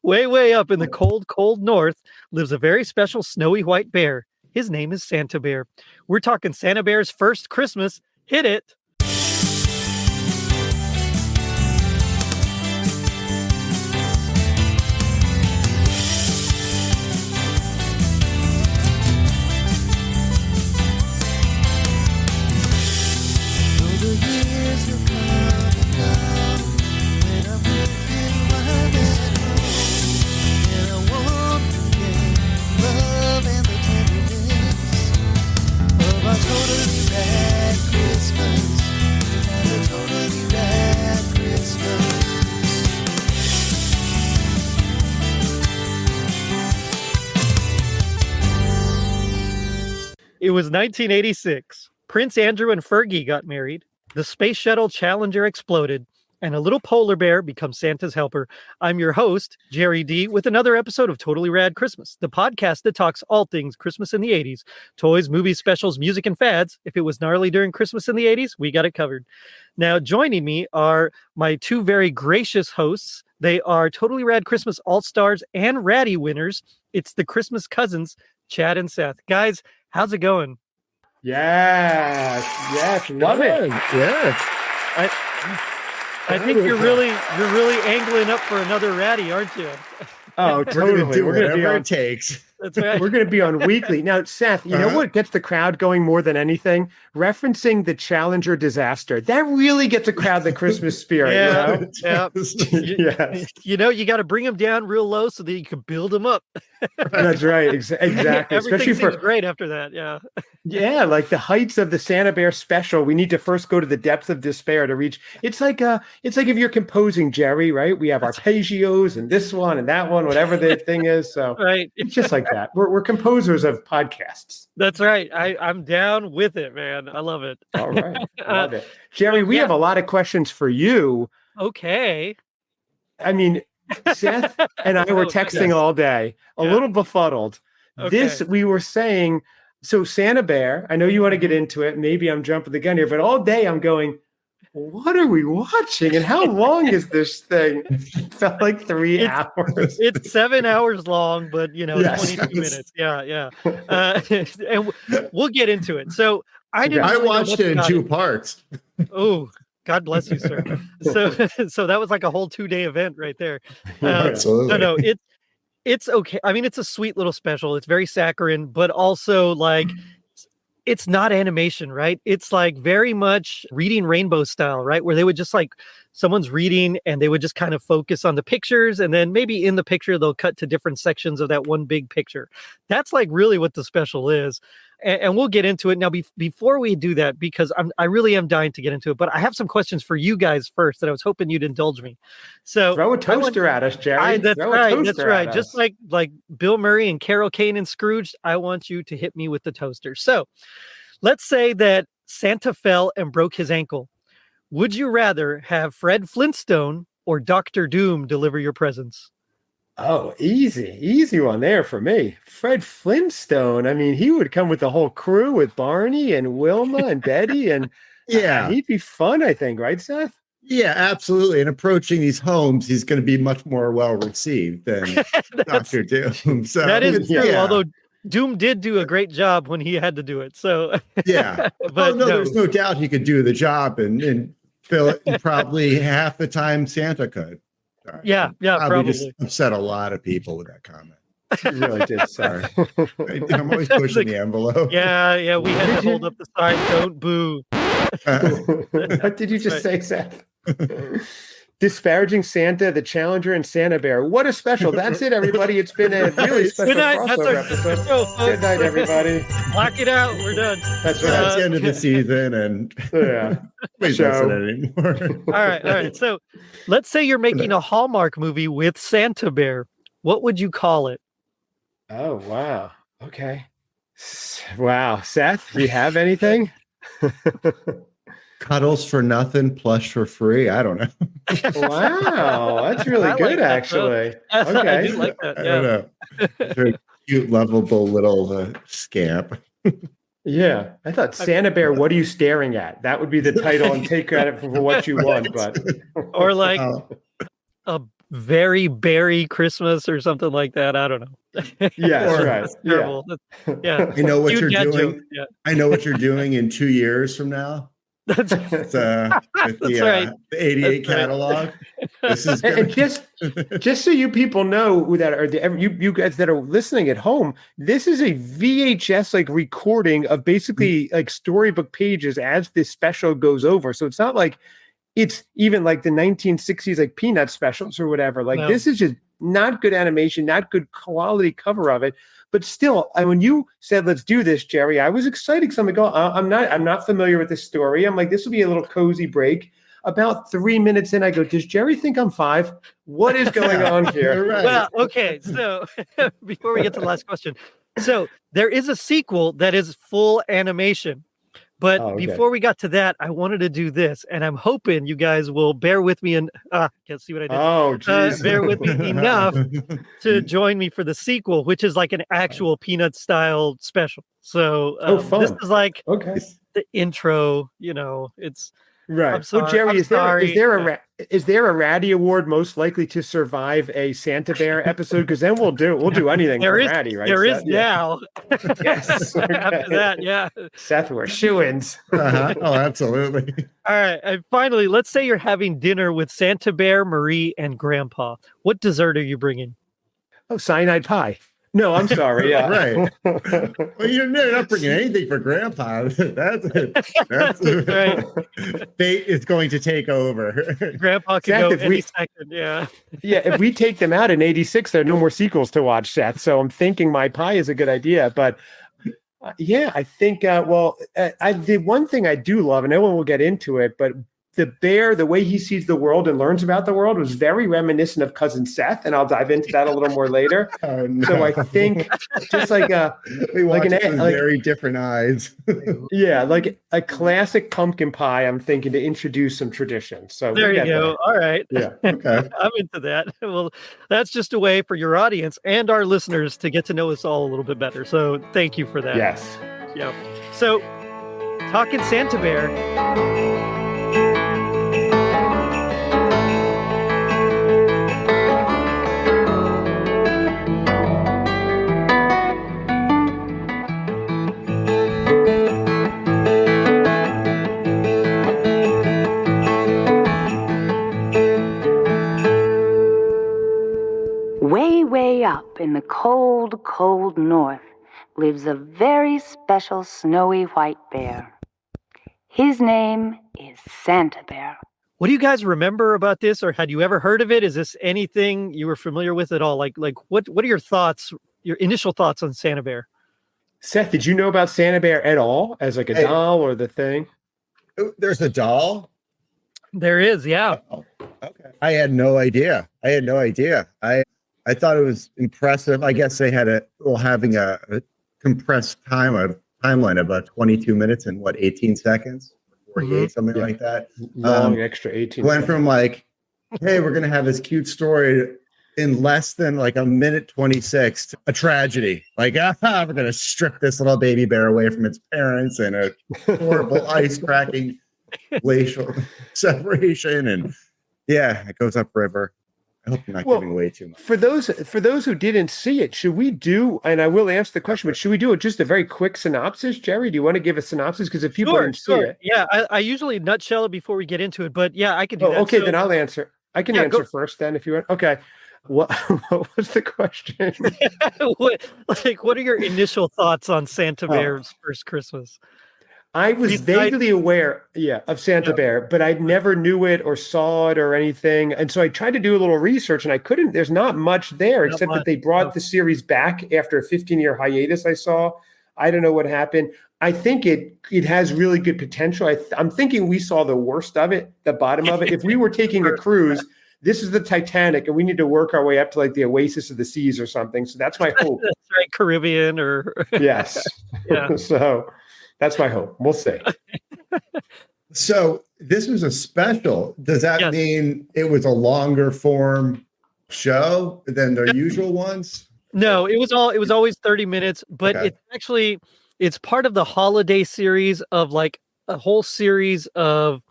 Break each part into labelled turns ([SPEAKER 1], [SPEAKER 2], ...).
[SPEAKER 1] Way, way up in the cold, cold north lives a very special snowy white bear. His name is Santabear. We're talking Santabear's first Christmas. Hit it. It was 1986. Prince Andrew and Fergie got married. The space shuttle Challenger exploded, and a little polar bear becomes Santa's helper. I'm your host, Jerry D, with another episode of Totally Rad Christmas, the podcast that talks all things Christmas in the 80s. Toys, movies, specials, music, and fads. If it was gnarly during Christmas in the 80s, we got it covered. Now, joining me are my two very gracious hosts. They are Totally Rad Christmas All-Stars and Ratty winners. It's the Christmas cousins, Chad and Seth. Guys, how's it going?
[SPEAKER 2] Yes, love it.
[SPEAKER 3] Yeah.
[SPEAKER 1] I think you're really angling up for another Ratty, aren't you?
[SPEAKER 2] Oh, totally.
[SPEAKER 3] We're going to do whatever it takes.
[SPEAKER 1] That's right.
[SPEAKER 2] We're going to be on weekly. Now, Seth, you know what gets the crowd going more than anything? Referencing the Challenger disaster. That really gets a crowd the Christmas spirit.
[SPEAKER 1] Yeah.
[SPEAKER 2] Yes.
[SPEAKER 1] You know, you got to bring them down real low so that you can build them up.
[SPEAKER 2] That's right. Exactly.
[SPEAKER 1] Especially seems great after that. Yeah.
[SPEAKER 2] Yeah, like the heights of the Santabear special. We need to first go to the depths of despair to reach. It's like if you're composing, Jerry, right? We have arpeggios and this one and that one, whatever the thing is. So
[SPEAKER 1] right.
[SPEAKER 2] It's just like that. We're composers of podcasts.
[SPEAKER 1] That's right. I'm down with it, man. I love it.
[SPEAKER 2] All right. Love it. Jerry, we have a lot of questions for you.
[SPEAKER 1] Okay.
[SPEAKER 2] I mean, Seth and I were texting all day, a little befuddled.
[SPEAKER 1] Okay.
[SPEAKER 2] We were saying, so Santabear, I know you want to get into it. Maybe I'm jumping the gun here, but all day I'm going, what are we watching? And how long is this thing? It felt like 3 hours.
[SPEAKER 1] It's 7 hours long, but 22
[SPEAKER 2] Yes.
[SPEAKER 1] minutes. Yeah. And we'll get into it. So I
[SPEAKER 3] watched it in 2 parts.
[SPEAKER 1] Oh, God bless you, sir. So that was like a whole 2-day event right there.
[SPEAKER 3] Absolutely.
[SPEAKER 1] No, it's okay. I mean, it's a sweet little special. It's very saccharine, but also like it's not animation, right? It's like very much Reading Rainbow style, right? Where they would just like someone's reading and they would just kind of focus on the pictures. And then maybe in the picture, they'll cut to different sections of that one big picture. That's like really what the special is. And we'll get into it now. Before we do that, because I really am dying to get into it, but I have some questions for you guys first that I was hoping you'd indulge me. So
[SPEAKER 2] throw a toaster at us, Jerry.
[SPEAKER 1] That's right. Just like Bill Murray and Carol Kane and Scrooge, I want you to hit me with the toaster. So let's say that Santa fell and broke his ankle. Would you rather have Fred Flintstone or Dr. Doom deliver your presents?
[SPEAKER 2] Oh, easy one there for me. Fred Flintstone. I mean, he would come with the whole crew with Barney and Wilma and Betty, and he'd be fun, I think, right, Seth?
[SPEAKER 3] Yeah, absolutely. And approaching these homes, he's going to be much more well received than Dr. Doom. So
[SPEAKER 1] that is true. Although Doom did do a great job when he had to do it. So
[SPEAKER 3] yeah, but there's no doubt he could do the job and fill it probably half the time Santa could.
[SPEAKER 1] Yeah, probably.
[SPEAKER 3] Just upset a lot of people with that comment.
[SPEAKER 2] You really did. Sorry.
[SPEAKER 3] I'm always pushing the envelope.
[SPEAKER 1] Yeah. We had to hold up the sign, "Don't boo."
[SPEAKER 2] What did you just say, Seth? Disparaging Santa, the Challenger, and Santabear. What a special. That's it, everybody. It's been a really special crossover episode. Good night, everybody.
[SPEAKER 1] Lock it out. We're done.
[SPEAKER 3] That's right. It's the end of the season, and please don't listen anymore.
[SPEAKER 1] All right. So let's say you're making a Hallmark movie with Santabear. What would you call it?
[SPEAKER 2] Oh, wow. Okay. Wow. Seth, do you have anything?
[SPEAKER 3] Cuddles for nothing, plush for free. I don't know.
[SPEAKER 2] Wow, that's really good, actually. Okay,
[SPEAKER 1] I do like that. Yeah.
[SPEAKER 3] I don't know. Very cute, lovable little scamp.
[SPEAKER 2] Yeah, I thought Santabear, what are you staring at? That would be the title, and take credit for what you want. But
[SPEAKER 1] or like very berry Christmas or something like that. I don't know.
[SPEAKER 2] Yes, right.
[SPEAKER 1] That's terrible. Yeah.
[SPEAKER 3] I know what
[SPEAKER 1] Huge
[SPEAKER 3] you're
[SPEAKER 1] dad
[SPEAKER 3] doing.
[SPEAKER 1] joke. Yeah.
[SPEAKER 3] I know what you're doing in 2 years from now.
[SPEAKER 1] That's
[SPEAKER 3] With
[SPEAKER 1] That's right.
[SPEAKER 3] the 88
[SPEAKER 1] That's right.
[SPEAKER 3] catalog. This is
[SPEAKER 2] And just so you people know that are you guys that are listening at home, this is a VHS like recording of basically like storybook pages as this special goes over. So it's not like it's even like the 1960s like Peanut specials or whatever. Like this is just not good animation, not good quality cover of it. But still, when you said let's do this, Jerry, I was excited because I'm like, I'm not familiar with this story. I'm like, this will be a little cozy break. About 3 minutes in, I go, does Jerry think I'm 5? What is going on here?
[SPEAKER 3] Right.
[SPEAKER 1] Well, okay. So before we get to the last question, so there is a sequel that is full animation. But before we got to that, I wanted to do this, and I'm hoping you guys will bear with me and can't see what I did.
[SPEAKER 2] Oh, geez.
[SPEAKER 1] Bear with me enough to join me for the sequel, which is like an actual Peanut style special. So this is like the intro. You know, it's
[SPEAKER 2] right. So Jerry, is there a Ratty Award most likely to survive a Santabear episode? Because then we'll do anything for Ratty, right?
[SPEAKER 1] There is now.
[SPEAKER 2] Yes.
[SPEAKER 1] After that, yeah.
[SPEAKER 2] Seth, we're shoo-ins.
[SPEAKER 3] Oh, absolutely.
[SPEAKER 1] All right. And finally, let's say you're having dinner with Santabear, Marie, and Grandpa. What dessert are you bringing?
[SPEAKER 2] Oh, cyanide pie. No, I'm sorry. Yeah,
[SPEAKER 3] right. Well, you're not bringing anything for Grandpa. That's
[SPEAKER 1] right.
[SPEAKER 3] Fate is going to take over.
[SPEAKER 1] Grandpa can go any second. Yeah.
[SPEAKER 2] Yeah. If we take them out in '86, there are no more sequels to watch, Seth. So I'm thinking my pie is a good idea. But yeah, I think. The one thing I do love, and no one will get into it, but the bear, the way he sees the world and learns about the world was very reminiscent of Cousin Seth, and I'll dive into that a little more later.
[SPEAKER 3] Oh, no.
[SPEAKER 2] So I think just like
[SPEAKER 3] very different eyes.
[SPEAKER 2] Yeah, like a classic pumpkin pie. I'm thinking to introduce some tradition. So
[SPEAKER 1] there you go. All right.
[SPEAKER 2] Yeah.
[SPEAKER 3] Okay.
[SPEAKER 1] I'm into that. Well, that's just a way for your audience and our listeners to get to know us all a little bit better. So thank you for that.
[SPEAKER 2] Yes.
[SPEAKER 1] Yeah. So talking Santabear.
[SPEAKER 4] Way up in the cold, cold north lives a very special snowy white bear. His name is Santabear.
[SPEAKER 1] What do you guys remember about this, or had you ever heard of it? Is this anything you were familiar with at all? Like what are your thoughts, your initial thoughts on Santabear?
[SPEAKER 2] Seth, did you know about Santabear at all as like a doll or the thing?
[SPEAKER 3] There's a doll?
[SPEAKER 1] There is, yeah.
[SPEAKER 3] Oh, okay. I had no idea. I thought it was impressive. I guess they had having a compressed timeline of about 22 minutes and 18 seconds, 48, something like that.
[SPEAKER 2] Long extra 18.
[SPEAKER 3] Went from like, hey, we're gonna have this cute story in less than like a minute 26 to a tragedy. Like, we're gonna strip this little baby bear away from its parents and a horrible ice cracking glacial separation, and it goes upriver. I hope you're not giving away too much.
[SPEAKER 2] For those who didn't see it, should we do, and I will answer the question, but should we do just a very quick synopsis? Jerry, do you want to give a synopsis? Because if people didn't see it.
[SPEAKER 1] Yeah, I usually nutshell it before we get into it, but yeah, I can do that.
[SPEAKER 2] Okay, then I'll answer. I can answer first then if you want. Okay. What was the question?
[SPEAKER 1] what are your initial thoughts on Santabear's first Christmas?
[SPEAKER 2] I was vaguely aware, of Santabear, but I never knew it or saw it or anything. And so I tried to do a little research and I couldn't, there's not much there except that they brought the series back after a 15-year hiatus I saw. I don't know what happened. I think it has really good potential. I'm thinking we saw the worst of it, the bottom of it. If we were taking a cruise, this is the Titanic and we need to work our way up to like the Oasis of the Seas or something. So that's my hope.
[SPEAKER 1] That's right, Caribbean or...
[SPEAKER 2] Yes. Yeah. So... that's my hope. We'll see.
[SPEAKER 3] So this was a special. Does that mean it was a longer form show than their usual ones?
[SPEAKER 1] No, it was always 30 minutes, but it's part of the holiday series of like a whole series of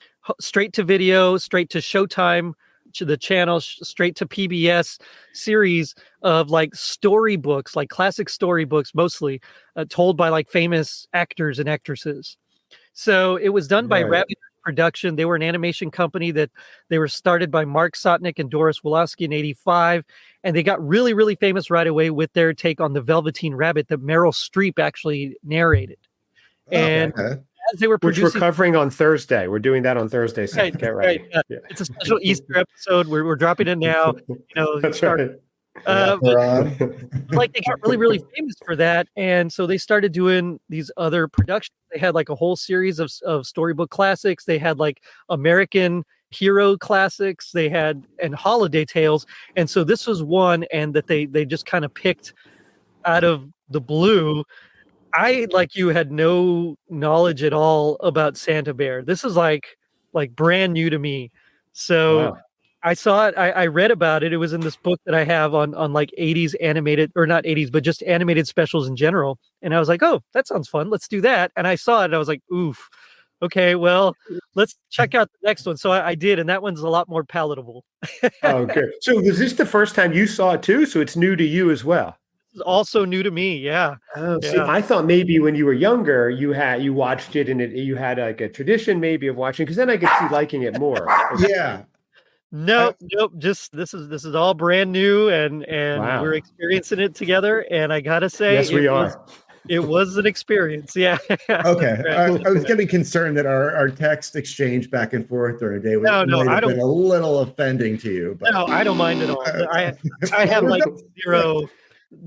[SPEAKER 1] straight to video, straight to Showtime the channel straight to PBS series of like storybooks, like classic storybooks, mostly told by like famous actors and actresses. So it was done by Rabbit Production. They were an animation company that they were started by Mark Sotnick and Doris Woloski in '85. And they got really, really famous right away with their take on the Velveteen Rabbit that Meryl Streep actually narrated. And as they were producing,
[SPEAKER 2] which we're covering on Thursday. We're doing that on Thursday. So get ready.
[SPEAKER 1] Right, yeah. It's a special Easter episode. We're dropping it now.
[SPEAKER 2] That's right.
[SPEAKER 1] Like they got really, really famous for that, and so they started doing these other productions. They had like a whole series of storybook classics. They had like American hero classics. They had and holiday tales, and so this was one, and that they just kind of picked out of the blue. I, like you, had no knowledge at all about Santabear. This is like brand new to me. So I saw it. I read about it. It was in this book that I have on like 80s animated, or not 80s, but just animated specials in general. And I was like, oh, that sounds fun. Let's do that. And I saw it and I was like, oof. Okay, well, let's check out the next one. So I did, and that one's a lot more palatable.
[SPEAKER 2] Oh, good. So was this the first time you saw it too? So it's new to you as well.
[SPEAKER 1] It's also new to me. Yeah.
[SPEAKER 2] Oh, see, I thought maybe when you were younger, you watched it and you had like a tradition maybe of watching, because then I could see liking it more.
[SPEAKER 3] Yeah.
[SPEAKER 1] Nope. Just this is all brand new, and we're experiencing it together. And I gotta say,
[SPEAKER 2] yes, we are.
[SPEAKER 1] It was an experience. Yeah.
[SPEAKER 3] Okay. I was getting concerned that our text exchange back and forth during the day might have been a little offending to you. But.
[SPEAKER 1] No, I don't mind at all. I have like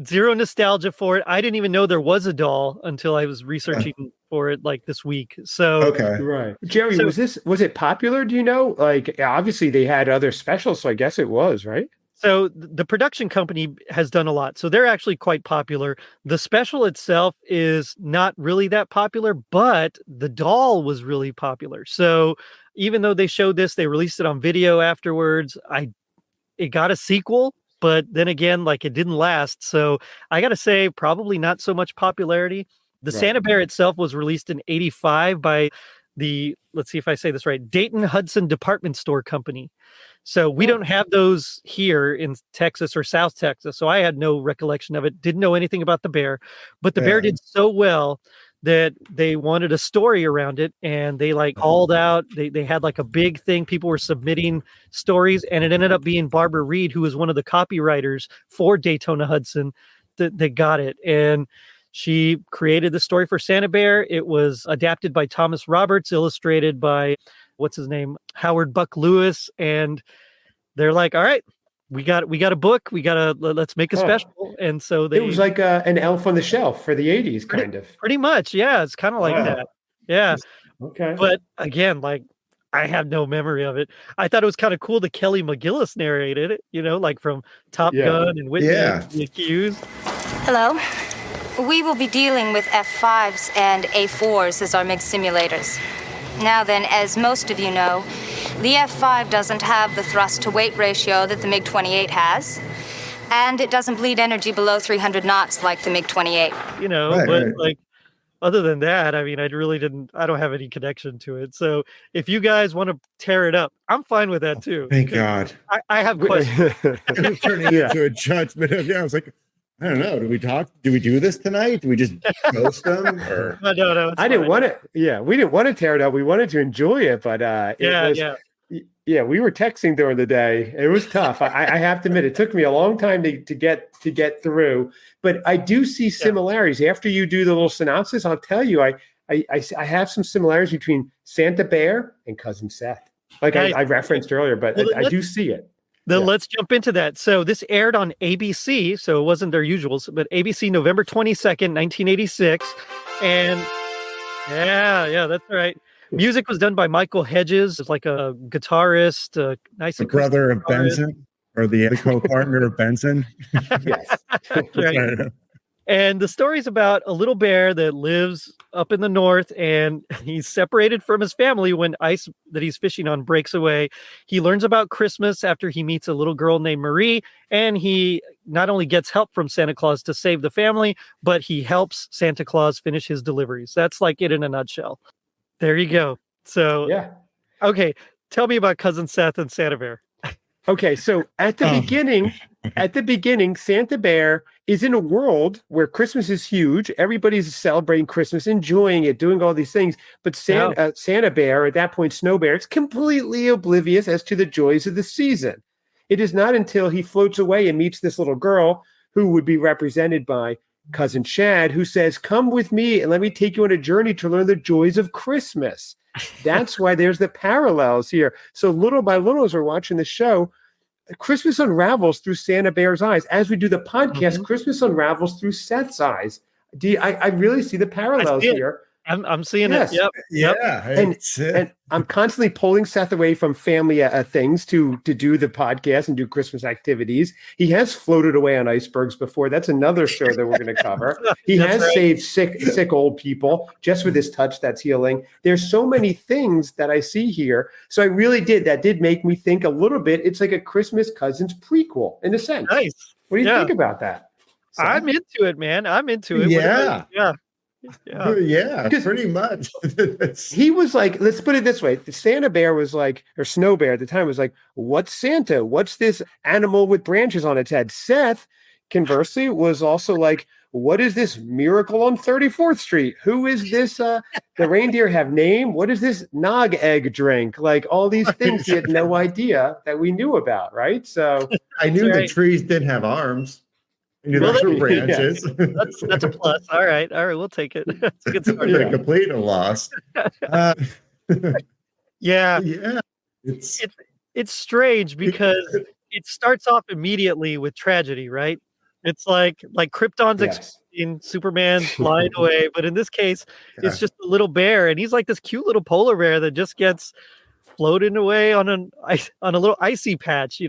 [SPEAKER 1] zero nostalgia for it. I didn't even know there was a doll until I was researching for it like this week. So
[SPEAKER 2] right, Jerry, was it popular? Do you know? Like, obviously they had other specials, so I guess it was, right?
[SPEAKER 1] So the production company has done a lot. So they're actually quite popular. The special itself is not really that popular, but the doll was really popular. So even though they showed this, they released it on video afterwards. It got a sequel. But then again, like it didn't last. So I got to say, probably not so much popularity. The Santabear itself was released in '85 by the, let's see if I say this right, Dayton Hudson Department Store Company. So we don't have those here in Texas or South Texas. So I had no recollection of it. Didn't know anything about the bear. But the bear did so well that they wanted a story around it, and they like hauled out. They had like a big thing. People were submitting stories, and it ended up being Barbara Reed, who was one of the copywriters for Daytona Hudson, that got it. And she created the story for Santabear. It was adapted by Thomas Roberts, illustrated by what's his name, Howard Buck Lewis, and they're like, all right, we got a book. Let's make a special. And so
[SPEAKER 2] it was like an Elf on the Shelf for the 80s, kind of.
[SPEAKER 1] Pretty much. Yeah. It's kind of like that. Yeah.
[SPEAKER 2] Okay.
[SPEAKER 1] But again, like I have no memory of it. I thought it was kind of cool that Kelly McGillis narrated it, like from Top Gun and Witness, The Accused.
[SPEAKER 5] Hello. We will be dealing with F5s and A4s as our MiG simulators. Now then, as most of you know, the F5 doesn't have the thrust-to-weight ratio that the MiG-28 has, and it doesn't bleed energy below 300 knots like the MiG-28.
[SPEAKER 1] Like, other than that, I mean, I don't have any connection to it. So if you guys want to tear it up, I'm fine with that too.
[SPEAKER 3] Thank God.
[SPEAKER 1] I have questions.
[SPEAKER 3] It was turning into a judgment of, I was like, I don't know. Do we talk? Do we do this tonight? Do we just ghost them? Or?
[SPEAKER 1] No.
[SPEAKER 2] I didn't want to. Yeah, we didn't want to tear it up. We wanted to enjoy it, but we were texting during the day. It was tough. I have to admit, it took me a long time to get through. But I do see similarities. After you do the little synopsis, I'll tell you, I have some similarities between Santabear and Cousin Seth. Like I referenced earlier, but I do see it.
[SPEAKER 1] Let's jump into that. So this aired on ABC, so it wasn't their usuals, but ABC November 22nd, 1986. And that's right. Music was done by Michael Hedges. It's like a guitarist, nice.
[SPEAKER 3] The brother of Benson, or the co-partner of Benson.
[SPEAKER 2] Yes.
[SPEAKER 1] Right. And the story's about a little bear that lives up in the north, and he's separated from his family when ice that he's fishing on breaks away. He learns about Christmas after he meets a little girl named Marie, and he not only gets help from Santa Claus to save the family, but he helps Santa Claus finish his deliveries. That's like it in a nutshell. There you go. So, okay, tell me about Cousin Seth and Santabear.
[SPEAKER 2] Okay, so at the beginning, Santa Bear is in a world where Christmas is huge. Everybody's celebrating Christmas, enjoying it, doing all these things. But Santa Bear, at that point, Snow Bear, is completely oblivious as to the joys of the season. It is not until he floats away and meets this little girl who would be represented by Cousin Chad, who says, "Come with me and let me take you on a journey to learn the joys of Christmas." That's why there's the parallels here. So little by little, as we're watching the show, Christmas unravels through Santa Bear's eyes. As we do the podcast, Christmas unravels through Seth's eyes. I really see the parallels here.
[SPEAKER 1] I'm seeing
[SPEAKER 2] Yes.
[SPEAKER 1] it. Yep.
[SPEAKER 3] Yeah.
[SPEAKER 2] And I'm constantly pulling Seth away from family things to do the podcast and do Christmas activities. He has floated away on icebergs before. That's another show that we're going to cover. He has saved sick old people just with his touch that's healing. There's so many things that I see here. So I really that did make me think a little bit. It's like a Christmas Cousins prequel in a sense.
[SPEAKER 1] Nice.
[SPEAKER 2] What do you think about that, Seth?
[SPEAKER 1] I'm into it, man. I'm into it.
[SPEAKER 3] Yeah.
[SPEAKER 1] Yeah,
[SPEAKER 3] pretty much.
[SPEAKER 2] He was like, let's put it this way. Santa Bear was like, or Snow Bear at the time was like, what's Santa? What's this animal with branches on its head? Seth, conversely, was also like, what is this miracle on 34th Street? Who is this? The reindeer have name. What is this nog egg drink? Like all these things he had no idea that we knew about, right? So
[SPEAKER 3] I knew the trees didn't have arms. Branches.
[SPEAKER 1] That's a plus. All right, we'll take it. That's a good start.
[SPEAKER 3] A complete loss.
[SPEAKER 1] Yeah.
[SPEAKER 3] It's
[SPEAKER 1] strange because it starts off immediately with tragedy, right? It's like Krypton's exploding, Superman's flying away, but in this case, it's just a little bear, and he's like this cute little polar bear that just gets floating away on a little icy patch,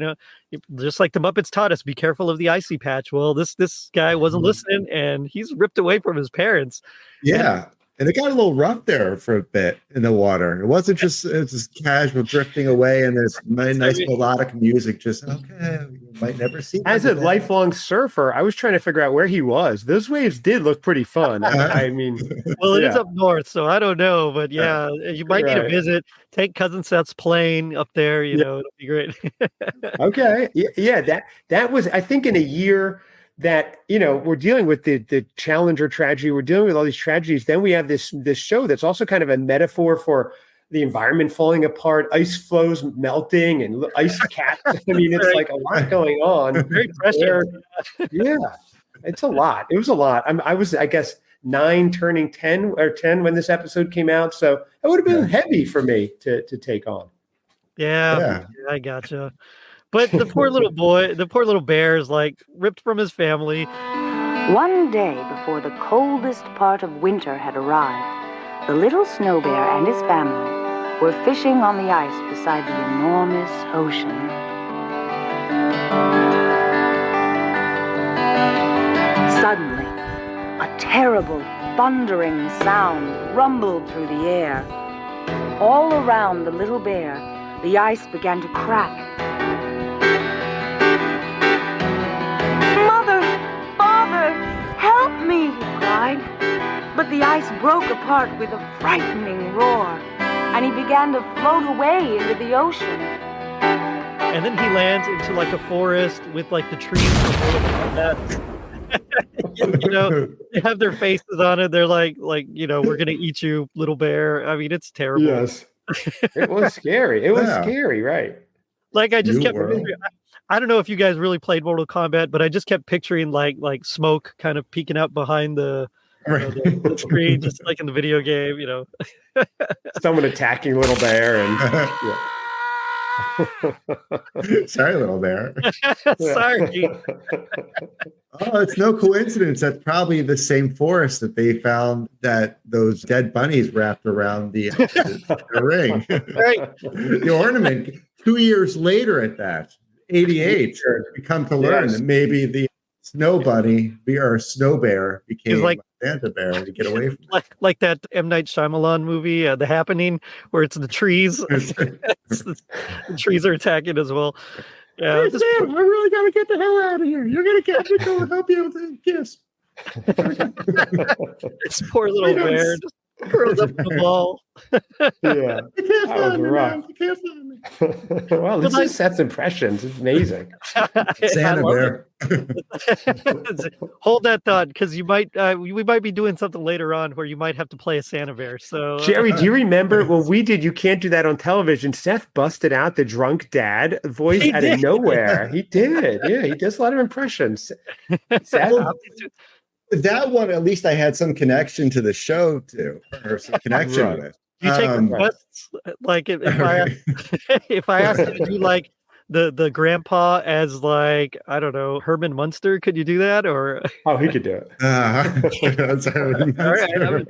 [SPEAKER 1] just like the Muppets taught us, be careful of the icy patch. Well, this guy wasn't listening, and he's ripped away from his parents.
[SPEAKER 3] Yeah. And it got a little rough there for a bit in the water. It wasn't just casual drifting away, and there's nice melodic music. Just you might never see.
[SPEAKER 2] As a lifelong surfer, I was trying to figure out where he was. Those waves did look pretty fun. I mean,
[SPEAKER 1] well, it is up north, so I don't know, but you might need a visit. Take Cousin Seth's plane up there. It'll be great.
[SPEAKER 2] Okay, that was, I think, in a year that we're dealing with the Challenger tragedy, we're dealing with all these tragedies. Then we have this show that's also kind of a metaphor for the environment falling apart, ice floes melting, and ice caps. I mean, it's like a lot going on.
[SPEAKER 1] Very pressure.
[SPEAKER 2] Yeah, it's a lot. It was a lot. I was, I guess, 9 turning 10 when this episode came out, so it would have been heavy for me to take on.
[SPEAKER 1] Yeah, I gotcha. But the poor little bear is like ripped from his family.
[SPEAKER 4] One day before the coldest part of winter had arrived, the little Snow Bear and his family were fishing on the ice beside the enormous ocean. Suddenly, a terrible thundering sound rumbled through the air. All around the little bear, the ice began to crack. "Help me!" he cried. But the ice broke apart with a frightening roar, and he began to float away into the ocean.
[SPEAKER 1] And then he lands into like a forest with like the trees they have their faces on it. They're like, we're gonna eat you, little bear. I mean, it's terrible.
[SPEAKER 2] Yes. It was scary. It was scary, right?
[SPEAKER 1] Like I just kept I don't know if you guys really played Mortal Kombat, but I just kept picturing like smoke kind of peeking out behind the screen, just like in the video game,
[SPEAKER 2] Someone attacking little bear and
[SPEAKER 3] Sorry, little bear.
[SPEAKER 1] Sorry.
[SPEAKER 3] Oh, it's no coincidence. That's probably the same forest that they found that those dead bunnies wrapped around the ring.
[SPEAKER 1] Right.
[SPEAKER 3] The ornament 2 years later at that. 88, we come to learn that maybe the snow bunny or snow bear became like Santa Bear to get away from
[SPEAKER 1] like that M. Night Shyamalan movie, The Happening, where it's the trees. The trees are attacking as well. Yeah,
[SPEAKER 3] hey, Sam, I really gotta get the hell out of here. You're gonna get me to help you with a kiss.
[SPEAKER 1] This poor little bear. Curled up in the ball.
[SPEAKER 2] Yeah. That was rough. Wow, this is Seth's impressions. It's amazing.
[SPEAKER 3] Santabear.
[SPEAKER 1] Hold that thought, because you might we might be doing something later on where you might have to play a Santabear. So
[SPEAKER 2] Jerry, do you remember when we did You Can't Do That on Television? Seth busted out the drunk dad voice out of nowhere. He did. Yeah, he does a lot of impressions. Seth?
[SPEAKER 3] That one, at least I had some connection to the show too, or some connection with.
[SPEAKER 1] You take requests, like if I asked you to do like the grandpa as like, I don't know, Herman Munster, could you do that? Or
[SPEAKER 2] he could do it.
[SPEAKER 1] All right,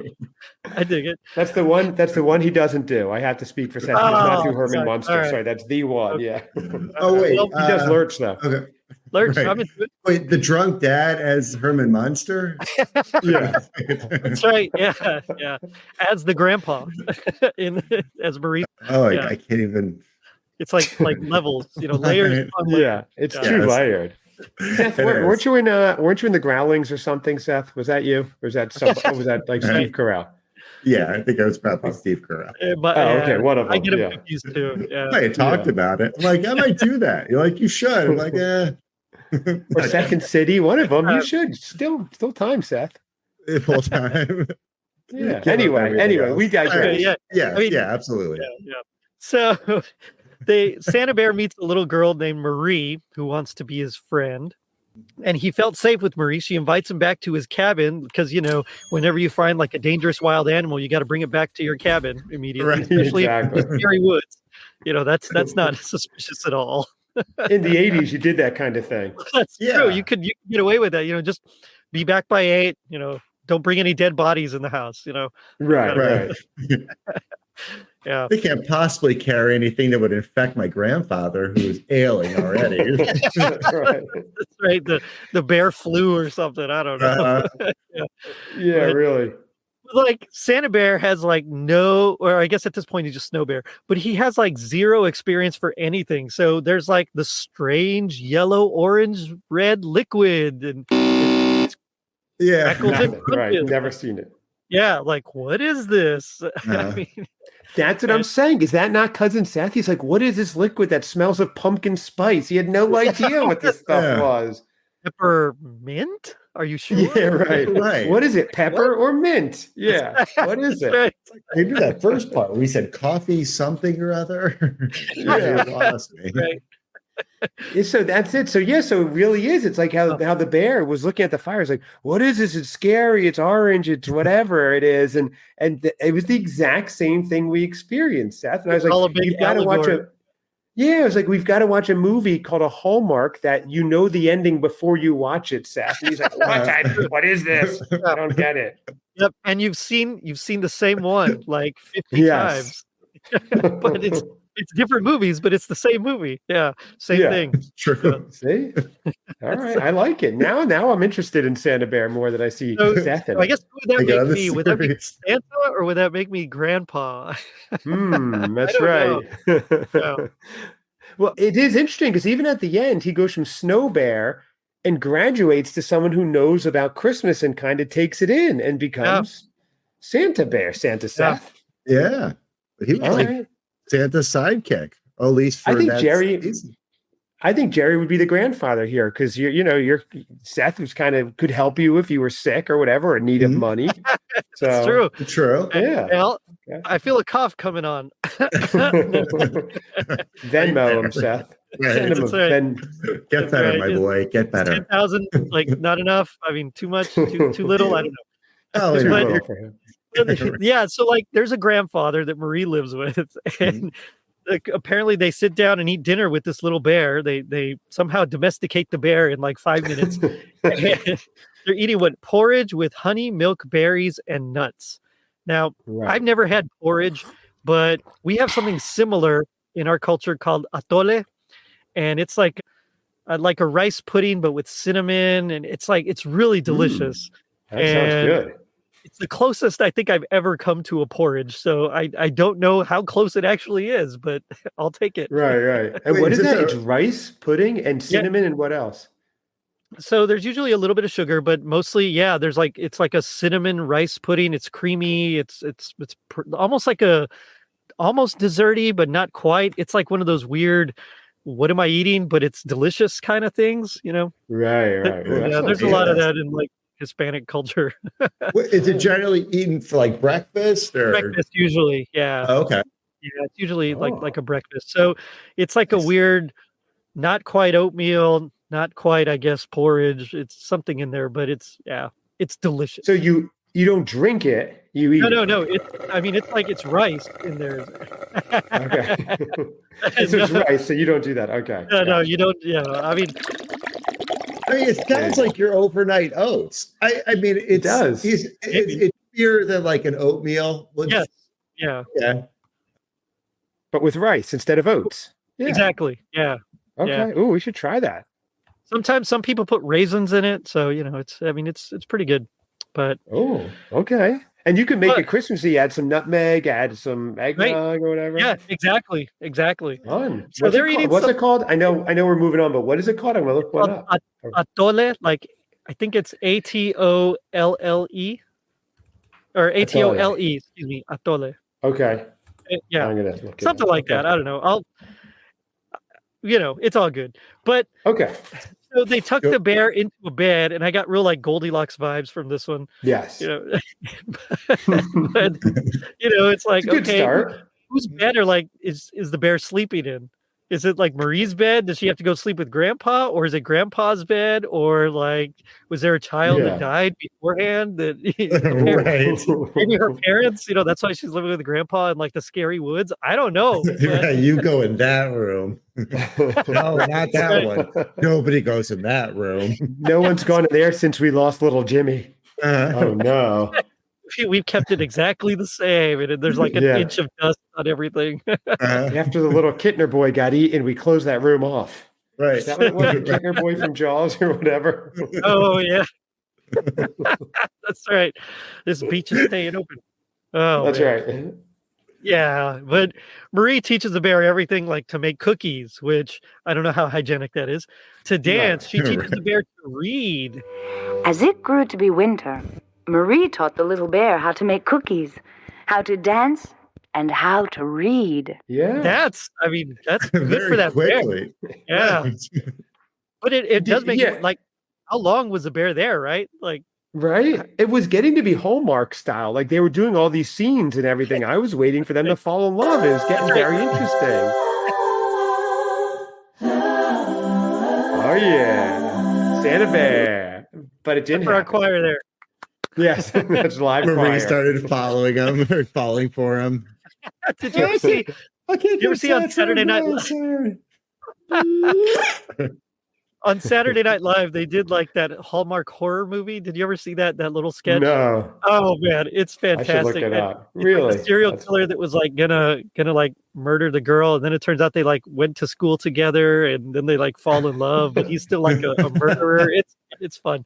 [SPEAKER 1] I dig it.
[SPEAKER 2] That's the one he doesn't do. I have to speak for Seth. He does not do Herman Munster.
[SPEAKER 1] Right.
[SPEAKER 2] Sorry, that's the one.
[SPEAKER 1] Okay.
[SPEAKER 2] Yeah.
[SPEAKER 3] Wait,
[SPEAKER 2] he does Lurch though.
[SPEAKER 3] Okay.
[SPEAKER 1] Lurch,
[SPEAKER 3] Right.
[SPEAKER 1] I'm into it.
[SPEAKER 3] Wait, the drunk dad as Herman Munster?
[SPEAKER 2] Yeah.
[SPEAKER 1] That's right. Yeah. As the grandpa as Maurice.
[SPEAKER 3] Oh,
[SPEAKER 1] Yeah.
[SPEAKER 3] I can't even.
[SPEAKER 1] It's like levels, layers. On layers.
[SPEAKER 2] Yeah, it's too layered. Seth, weren't you in the Growlings or something, Seth? Was that you? Or was that was that like Steve Carell?
[SPEAKER 3] Yeah, I think it was probably Steve Carell.
[SPEAKER 1] But,
[SPEAKER 2] okay, one of them.
[SPEAKER 1] I get him confused too. Yeah.
[SPEAKER 3] I talked about it. I'm like, I might do that. You're like, you should. I'm like,
[SPEAKER 2] Or Second City, one of them. You should. Still time, Seth.
[SPEAKER 3] Full time.
[SPEAKER 2] Yeah. Anyway, we digress.
[SPEAKER 3] Yeah, absolutely.
[SPEAKER 1] Yeah. So Santabear meets a little girl named Marie who wants to be his friend. And he felt safe with Marie. She invites him back to his cabin because, whenever you find like a dangerous wild animal, you got to bring it back to your cabin immediately,
[SPEAKER 3] Right,
[SPEAKER 1] especially
[SPEAKER 2] exactly.
[SPEAKER 1] in scary woods. That's not suspicious at all.
[SPEAKER 2] In the 80s, you did that kind of thing.
[SPEAKER 1] That's true. You could get away with that. Just be back by 8. Don't bring any dead bodies in the house.
[SPEAKER 2] Right.
[SPEAKER 1] Yeah.
[SPEAKER 3] They can't possibly carry anything that would infect my grandfather, who is ailing already.
[SPEAKER 2] That's right.
[SPEAKER 1] That's right. The bear flu or something. I don't know.
[SPEAKER 2] Yeah, really.
[SPEAKER 1] Like Santabear has like no, or I guess at this point he's just Snowbear, but he has like zero experience for anything. So there's like the strange yellow, orange, red liquid, and
[SPEAKER 2] right. Never seen it.
[SPEAKER 1] Yeah, like what is this? I mean,
[SPEAKER 2] that's what I'm saying. Is that not Cousin Seth? He's like, what is this liquid that smells of pumpkin spice? He had no idea what this stuff was.
[SPEAKER 1] Peppermint? Are you sure?
[SPEAKER 2] Yeah, right. What is it? Pepper or mint? Yeah. What is it?
[SPEAKER 1] Right.
[SPEAKER 3] I knew that first part. We said coffee something or other.
[SPEAKER 2] Yeah.
[SPEAKER 3] You lost me.
[SPEAKER 1] Right.
[SPEAKER 2] So that's it. So it really is. It's like how the bear was looking at the fire. It's like, what is this? It's scary. It's orange. It's whatever it is. And it was the exact same thing we experienced, Seth. And I was like, you've got to watch it. Yeah, it was like, we've got to watch a movie called A Hallmark that the ending before you watch it, Seth. And he's like, what is this? I don't get it.
[SPEAKER 1] Yep. And you've seen the same one like 50 times. But it's different movies, but it's the same movie. Yeah. Same thing.
[SPEAKER 3] True.
[SPEAKER 2] See? All right. I like it. Now I'm interested in Santabear more than I see Seth in it.
[SPEAKER 1] I guess would that make me? Would that be Santa or would that make me Grandpa?
[SPEAKER 2] That's right. Well, it is interesting because even at the end, he goes from Snowbear and graduates to someone who knows about Christmas and kind of takes it in and becomes Santabear, Santa Seth.
[SPEAKER 3] Yeah. But he was Santa's sidekick, at least for
[SPEAKER 2] I think Jerry would be the grandfather here because you're Seth, who's could help you if you were sick or whatever or in need of money. So
[SPEAKER 1] it's true.
[SPEAKER 3] True.
[SPEAKER 2] Yeah.
[SPEAKER 1] Well, I feel a cough coming on.
[SPEAKER 2] Venmo him, Seth.
[SPEAKER 3] Right. Get better, my boy. Get better.
[SPEAKER 1] 10,000, like not enough. I mean, too much, too little. I don't know. So like there's a grandfather that Marie lives with, and apparently they sit down and eat dinner with this little bear. They somehow domesticate the bear in like 5 minutes. They're eating porridge with honey, milk, berries, and nuts. Now, I've never had porridge, but we have something similar in our culture called atole, and it's like a rice pudding but with cinnamon, and it's really delicious.
[SPEAKER 2] That sounds good.
[SPEAKER 1] It's the closest I think I've ever come to a porridge. So I don't know how close it actually is, but I'll take it.
[SPEAKER 2] Right. And what is that? It's rice pudding and cinnamon and what else?
[SPEAKER 1] So there's usually a little bit of sugar, but mostly, yeah, it's like a cinnamon rice pudding. It's creamy. Almost like almost desserty, but not quite. It's like one of those weird, what am I eating? But it's delicious kind of things, you know?
[SPEAKER 2] Right. Ooh,
[SPEAKER 1] Yeah, there's a lot of that in like Hispanic culture.
[SPEAKER 3] Is it generally eaten for like breakfast or
[SPEAKER 1] Breakfast usually, yeah.
[SPEAKER 3] Oh, okay.
[SPEAKER 1] Yeah, it's usually like a breakfast. So it's like a weird, not quite oatmeal, not quite, I guess, porridge. It's something in there, but it's delicious.
[SPEAKER 2] So you don't drink it, you eat it.
[SPEAKER 1] No. It's like it's rice in there.
[SPEAKER 2] Okay. So it's rice, so you don't do that. Okay.
[SPEAKER 1] No, you don't. Yeah, I mean,
[SPEAKER 3] it sounds like your overnight oats. I mean, it does. It's pure than like an oatmeal.
[SPEAKER 1] Yes. Yeah.
[SPEAKER 2] But with rice instead of oats. Yeah.
[SPEAKER 1] Exactly. Yeah.
[SPEAKER 2] Okay.
[SPEAKER 1] Yeah.
[SPEAKER 2] Oh, we should try that.
[SPEAKER 1] Sometimes some people put raisins in it, so it's pretty good. But
[SPEAKER 2] okay. And you can make it Christmassy, add some nutmeg, add some eggnog or whatever.
[SPEAKER 1] Yeah, exactly.
[SPEAKER 2] Fun.
[SPEAKER 1] So
[SPEAKER 2] what's it called? I know we're moving on, but what is it called? I'm gonna look one up.
[SPEAKER 1] Atole, like I think it's ATOLLE or ATOLE, excuse me, atole.
[SPEAKER 2] Okay.
[SPEAKER 1] Yeah. I'm gonna look something like that. I don't know. It's all good. But
[SPEAKER 2] okay.
[SPEAKER 1] So they tucked the bear into a bed, and I got real like Goldilocks vibes from this one.
[SPEAKER 2] Yes.
[SPEAKER 1] But it's like,
[SPEAKER 2] it's a good
[SPEAKER 1] okay,
[SPEAKER 2] start.
[SPEAKER 1] Whose bed is the bear sleeping in? Is it like Marie's bed? Does she have to go sleep with Grandpa, or is it Grandpa's bed, or like was there a child that died beforehand? That maybe her parents, that's why she's living with Grandpa in like the scary woods. I don't know.
[SPEAKER 3] You go in that room. No, not that one. Nobody goes in that room.
[SPEAKER 2] No one's gone in there since we lost little Jimmy. Oh no.
[SPEAKER 1] We've kept it exactly the same, and there's like an inch of dust on everything.
[SPEAKER 2] After the little Kittner boy got eaten, we closed that room off.
[SPEAKER 3] Right.
[SPEAKER 2] Is that what it was? The Kittner boy from Jaws or whatever?
[SPEAKER 1] Oh, yeah. That's right. This beach is staying open. Oh,
[SPEAKER 2] that's
[SPEAKER 1] man.
[SPEAKER 2] right.
[SPEAKER 1] Yeah, but Marie teaches the bear everything, like to make cookies, which I don't know how hygienic that is. To dance, she teaches the bear to read.
[SPEAKER 4] As it grew to be winter, Marie taught the little bear how to make cookies, how to dance, and how to read.
[SPEAKER 2] Yeah.
[SPEAKER 1] That's good for that
[SPEAKER 3] quickly.
[SPEAKER 1] Bear. Yeah. But it does make it like, how long was the bear there, right? Like,
[SPEAKER 2] right. It was getting to be Hallmark style. Like they were doing all these scenes and everything. I was waiting for them to fall in love. It was getting very interesting. Oh yeah. Santabear. But it didn't
[SPEAKER 1] for our choir there.
[SPEAKER 2] Yes, that's live.
[SPEAKER 3] Marie started following him or falling for him.
[SPEAKER 1] Did you ever see? Did you ever see on Saturday Night Live? On Saturday Night Live, they did like that Hallmark horror movie. Did you ever see that little sketch?
[SPEAKER 2] No.
[SPEAKER 1] Oh man, it's fantastic.
[SPEAKER 2] I should look it up. Really?
[SPEAKER 1] Like a serial killer that was like gonna like murder the girl, and then it turns out they like went to school together, and then they like fall in love, but he's still like a murderer. It's fun.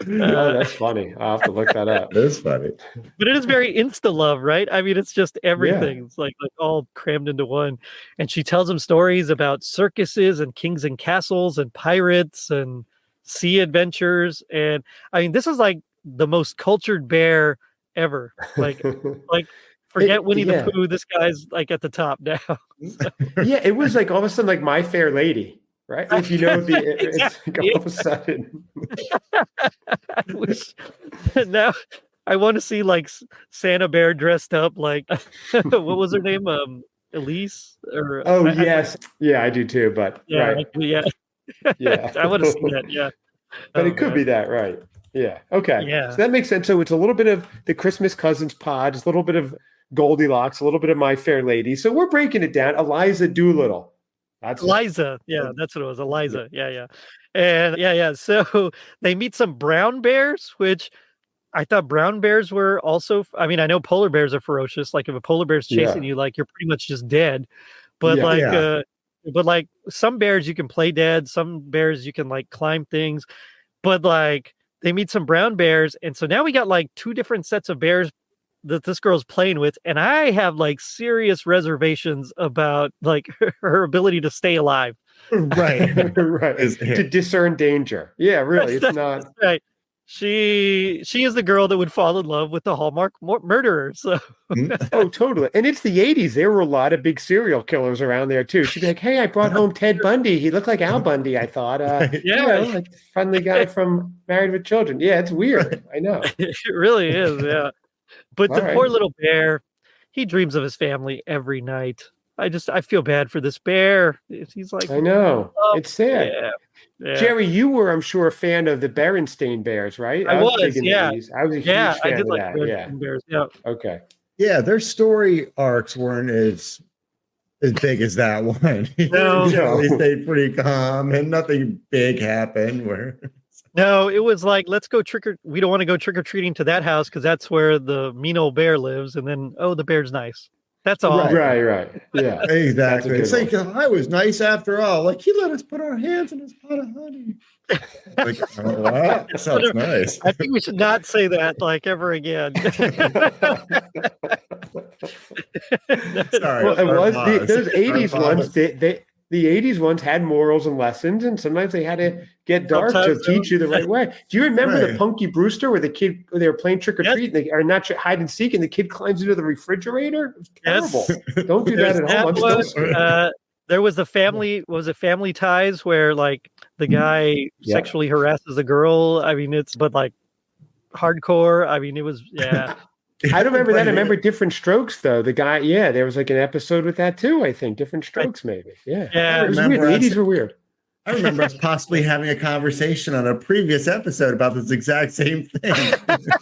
[SPEAKER 2] Oh, that's funny. I'll have to look that up.
[SPEAKER 3] It is funny.
[SPEAKER 1] But it is very insta love, right? I mean, it's just everything. Yeah. It's like all crammed into one. And she tells him stories about circuses and kings and castles and pirates and sea adventures. And I mean, this is like the most cultured bear ever. Like forget Winnie the Pooh. This guy's like at the top now.
[SPEAKER 2] Yeah, it was like all of a sudden like My Fair Lady. Right? If you know it's like all of a sudden.
[SPEAKER 1] Now I want to see like Santabear dressed up like what was her name? Elise or
[SPEAKER 2] yes. Yeah, I do too, but
[SPEAKER 1] yeah,
[SPEAKER 2] right.
[SPEAKER 1] Yeah. I want to see that, yeah.
[SPEAKER 2] But it could be that, right? Yeah. Okay.
[SPEAKER 1] Yeah.
[SPEAKER 2] So that makes sense. So it's a little bit of the Christmas Cousins pod, it's a little bit of Goldilocks, a little bit of My Fair Lady. So we're breaking it down. Eliza Doolittle.
[SPEAKER 1] That's Eliza. Yeah, that's what it was. Eliza. Yeah. And so they meet some brown bears, which I thought brown bears were also, I mean, I know polar bears are ferocious. Like if a polar bear's chasing you, like you're pretty much just dead. But like some bears you can play dead. Some bears you can like climb things. But like they meet some brown bears. And so now we got like two different sets of bears that this girl's playing with, and I have like serious reservations about like her ability to stay alive.
[SPEAKER 3] Right.
[SPEAKER 2] Right. To discern danger. Yeah, really. It's not.
[SPEAKER 1] That's right. She is the girl that would fall in love with the Hallmark murderer. So
[SPEAKER 2] oh, totally. And it's the 80s. There were a lot of big serial killers around there too. She'd be like, "Hey, I brought home Ted Bundy. He looked like Al Bundy, I thought. Like friendly guy from Married with Children." Yeah, it's weird. I know.
[SPEAKER 1] It really is, yeah. But the poor little bear, he dreams of his family every night. I feel bad for this bear. He's like,
[SPEAKER 2] I know. It's sad.
[SPEAKER 1] Yeah.
[SPEAKER 2] Jerry, you were, I'm sure, a fan of the Berenstain Bears, right?
[SPEAKER 1] I was
[SPEAKER 2] yeah. I was a huge fan
[SPEAKER 1] I did
[SPEAKER 2] of
[SPEAKER 1] like
[SPEAKER 2] that.
[SPEAKER 1] Berenstain Bears. Yeah.
[SPEAKER 2] Okay.
[SPEAKER 3] Yeah, their story arcs weren't as big as that one.
[SPEAKER 1] No.
[SPEAKER 3] They stayed pretty calm and nothing big happened.
[SPEAKER 1] No, it was like, we don't want to go trick-or-treating to that house because that's where the mean old bear lives. And then, the bear's nice. That's all.
[SPEAKER 2] Right. Yeah.
[SPEAKER 3] Exactly. It's like, I was nice after all. Like, he let us put our hands in his pot of honey. Like, wow, that sounds nice.
[SPEAKER 1] I think we should not say that ever again.
[SPEAKER 3] Sorry.
[SPEAKER 2] Well, it was those 80s ones. The 80s ones had morals and lessons, and sometimes they had to get dark to teach you the right way. Do you remember the Punky Brewster where they were playing trick or treat, and or not hide and seek, and the kid climbs into the refrigerator? It was terrible. Don't do that at home.
[SPEAKER 1] There was the family. Was it Family Ties where the guy sexually harasses the girl? I mean, but hardcore. I mean, it was
[SPEAKER 2] I don't remember that. I remember Different Strokes, though. The guy, there was an episode with that too. I think Different Strokes, maybe. Yeah. It was weird. The 80s were weird.
[SPEAKER 3] I remember us possibly having a conversation on a previous episode about this exact same thing.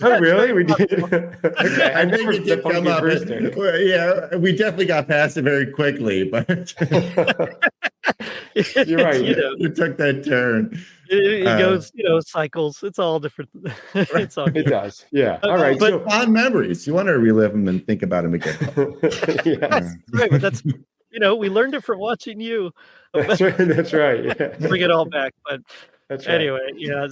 [SPEAKER 2] Oh, really? We did. Okay,
[SPEAKER 3] I think it did come up. Yeah, we definitely got past it very quickly, but
[SPEAKER 2] you're right.
[SPEAKER 3] It took that turn.
[SPEAKER 1] It goes, cycles. It's all different. It's all
[SPEAKER 2] it does. Yeah. All right.
[SPEAKER 3] But fond memories. You want to relive them and think about them again.
[SPEAKER 2] Yes.
[SPEAKER 1] Right, but that's we learned it from watching you.
[SPEAKER 2] That's right. Yeah.
[SPEAKER 1] Bring it all back. But
[SPEAKER 2] that's right.
[SPEAKER 1] Anyway,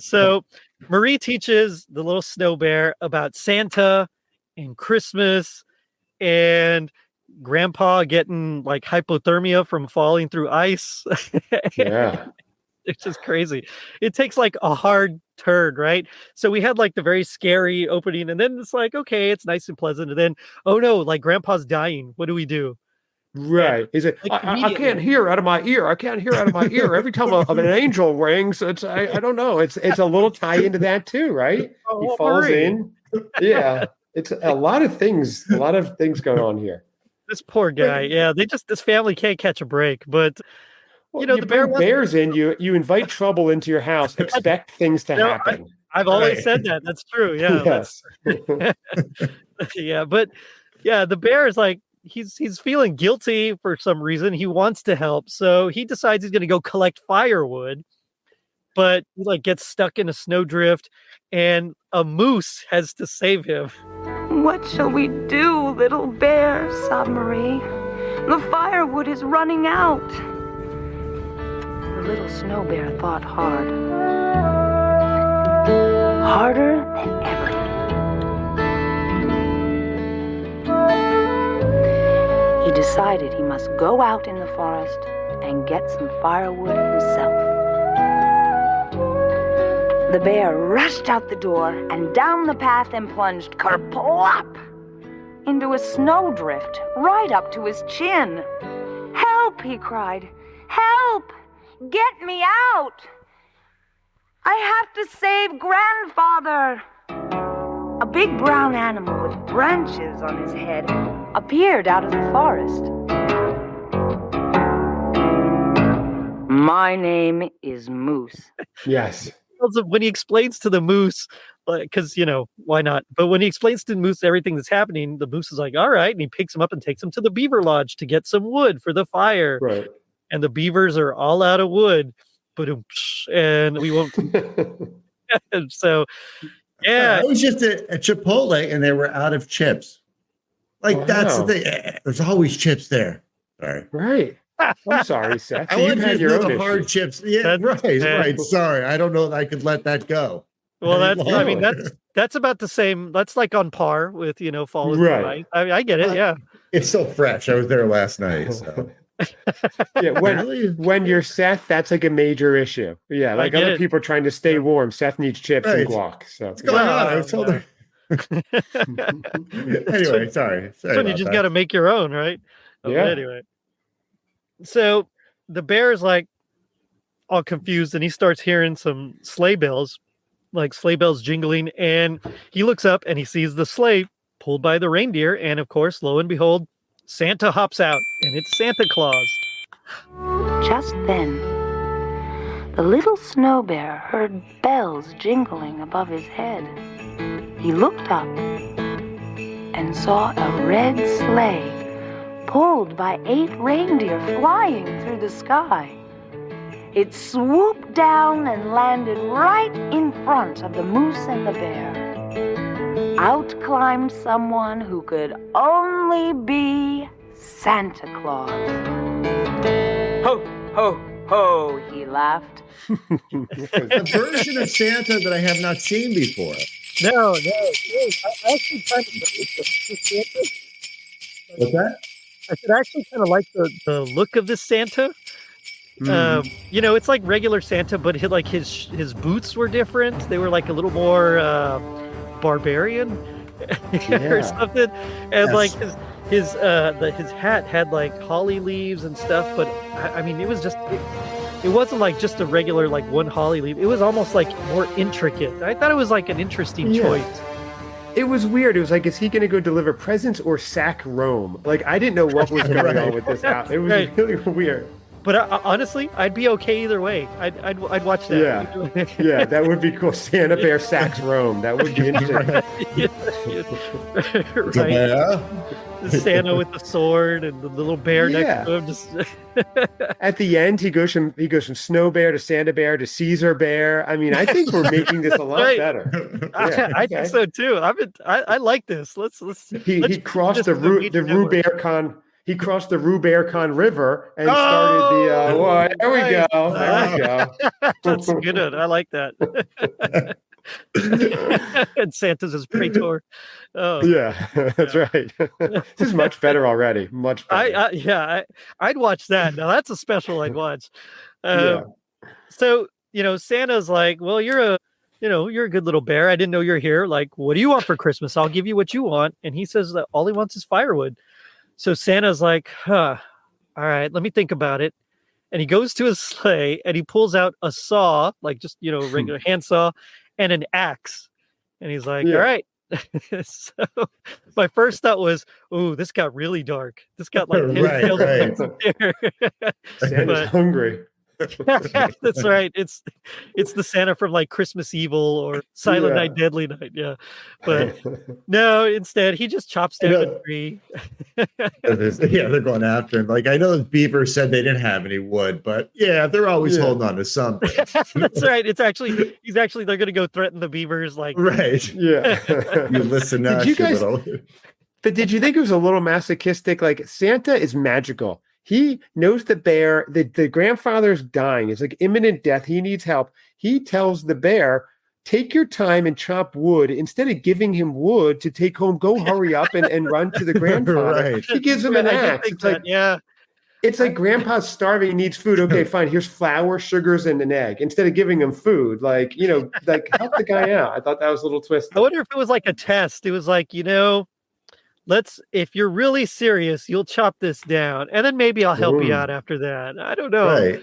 [SPEAKER 1] so Marie teaches the little snow bear about Santa and Christmas and Grandpa getting hypothermia from falling through ice.
[SPEAKER 2] Yeah.
[SPEAKER 1] It's just crazy. It takes a hard turn, right? So we had the very scary opening, and then it's okay, it's nice and pleasant. And then, oh no, Grandpa's dying. What do we do?
[SPEAKER 2] Right. He's like, I can't hear out of my ear. I can't hear out of my ear. Every time an angel rings, it's I don't know. It's a little tie into that too, right? He falls in. Yeah. It's a lot of things. A lot of things going on here.
[SPEAKER 1] This poor guy. Yeah. This family can't catch a break. But the
[SPEAKER 2] bears in. You invite trouble into your house. Expect things to happen.
[SPEAKER 1] I've always said that. That's true. Yeah.
[SPEAKER 2] Yes.
[SPEAKER 1] Yeah. But the bear is he's feeling guilty for some reason. He wants to help, so he decides he's going to go collect firewood, but he gets stuck in a snowdrift, and a moose has to save him.
[SPEAKER 4] What shall we do, little bear? Sobbed Marie. The firewood is running out. The little snow bear thought hard. Harder than ever. He decided he must go out in the forest and get some firewood himself. The bear rushed out the door and down the path and plunged kerplop into a snowdrift right up to his chin. "Help!" he cried. "Help! Get me out! I have to save Grandfather!" A big brown animal with branches on his head appeared out of the forest. "My name is Moose."
[SPEAKER 2] Yes.
[SPEAKER 1] When he explains to the moose, because why not? But when he explains to the moose everything that's happening, the moose is like, "All right," and he picks him up and takes him to the beaver lodge to get some wood for the fire.
[SPEAKER 2] Right.
[SPEAKER 1] And the beavers are all out of wood, and we won't. So, yeah,
[SPEAKER 3] it was just a Chipotle, and they were out of chips. That's the thing. There's always chips there. Sorry.
[SPEAKER 2] Right. I'm sorry, Seth.
[SPEAKER 3] I want to do the hard chips. Yeah, right. Sorry. I don't know that I could let that go.
[SPEAKER 1] Well, that's about the same. That's on par with, falling. Right. I get it. Yeah.
[SPEAKER 3] It's so fresh. I was there last night. So.
[SPEAKER 2] Yeah, when you're Seth, that's like a major issue. Yeah, like other people are trying to stay warm. Seth needs chips and guac. So
[SPEAKER 3] what's going on? I told her. Anyway, sorry.
[SPEAKER 1] When you just got to make your own, right?
[SPEAKER 2] Yeah.
[SPEAKER 1] Anyway, so the bear is like all confused, and he starts hearing some sleigh bells, like sleigh bells jingling, and he looks up and he sees the sleigh pulled by the reindeer, and of course, lo and behold, Santa hops out, and it's Santa Claus.
[SPEAKER 4] Just then, the little snow bear heard bells jingling above his head. He looked up and saw a red sleigh pulled by 8 reindeer flying through the sky. It swooped down and landed right in front of the moose and the bear. Out climbed someone who could only be Santa Claus. Ho, ho, ho, he laughed.
[SPEAKER 3] A version of Santa that I have not seen before.
[SPEAKER 1] No. I actually kind of the Santa.
[SPEAKER 3] What's that?
[SPEAKER 1] I said I actually kind of like the look of this Santa. It's like regular Santa, but his boots were different. They were like a little more barbarian or something, and like his hat had like holly leaves and stuff. But I mean, it was just it wasn't like just a regular like one holly leaf. It was almost like more intricate. I thought it was like an interesting choice.
[SPEAKER 2] It was weird. It was like, is he going to go deliver presents or sack Rome? Like, I didn't know what was going on with this out. It was really weird.
[SPEAKER 1] But honestly, I'd be okay either way. I'd watch that.
[SPEAKER 2] Yeah, that would be cool. Santabear sacks Rome. That would be interesting.
[SPEAKER 1] Right. The Santa with the sword and the little bear next to him. Just
[SPEAKER 2] at the end, he goes from snowbear to Santabear to Caesar bear. I mean, I think we're making this a lot better.
[SPEAKER 1] I think so too. I like this. Let's
[SPEAKER 2] he crossed the Rubicon. He crossed the Rubicon River and started the. There we go. There we go.
[SPEAKER 1] That's a good one. I like that. And Santa's his praetor. Oh
[SPEAKER 2] yeah, that's right. This is much better already. Much better.
[SPEAKER 1] I'd watch that. Now that's a special I'd watch. So Santa's like, well, you're a good little bear. I didn't know you're here. Like, what do you want for Christmas? I'll give you what you want. And he says that all he wants is firewood. So Santa's like, all right, let me think about it. And he goes to his sleigh and he pulls out a saw, like just, regular hand saw, and an axe. And he's like, all right. So my first thought was, oh, this got really dark. This got like
[SPEAKER 3] right.
[SPEAKER 2] Santa's hungry.
[SPEAKER 1] That's right. It's the Santa from like Christmas Evil or Silent Night, Deadly Night. Yeah, but no. Instead, he just chops down a tree.
[SPEAKER 3] They're going after him. Like I know the beavers said they didn't have any wood, but they're always holding on to something.
[SPEAKER 1] That's right. They're going to go threaten the beavers. Like
[SPEAKER 3] right. Yeah. You listen now.
[SPEAKER 2] But did you think it was a little masochistic? Like Santa is magical. He knows the bear, the grandfather's dying. It's like imminent death. He needs help. He tells the bear, take your time and chop wood. Instead of giving him wood to take home, go hurry up and run to the grandfather. He gives him an axe. It's like grandpa's starving, needs food. Okay, fine. Here's flour, sugars, and an egg. Instead of giving him food, like help the guy out. I thought that was a little twist.
[SPEAKER 1] I wonder if it was like a test. It was like, if you're really serious, you'll chop this down, and then maybe I'll help you out after that. I don't know.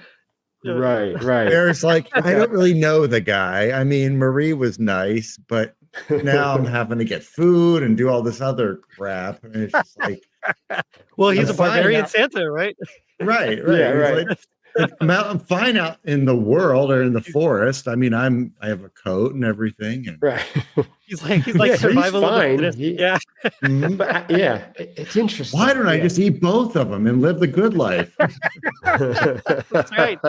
[SPEAKER 2] Right.
[SPEAKER 3] Bear's like, I don't really know the guy. I mean, Marie was nice, but now I'm having to get food and do all this other crap. And it's just like,
[SPEAKER 1] well, he's a barbarian Santa, right?
[SPEAKER 3] Right.
[SPEAKER 2] Yeah, right.
[SPEAKER 3] I'm fine out in the world or in the forest. I mean, I have a coat and everything. And
[SPEAKER 2] right.
[SPEAKER 1] He's like survival.
[SPEAKER 2] He's fine. But, it's interesting.
[SPEAKER 3] Why don't I just eat both of them and live the good life?
[SPEAKER 1] That's right.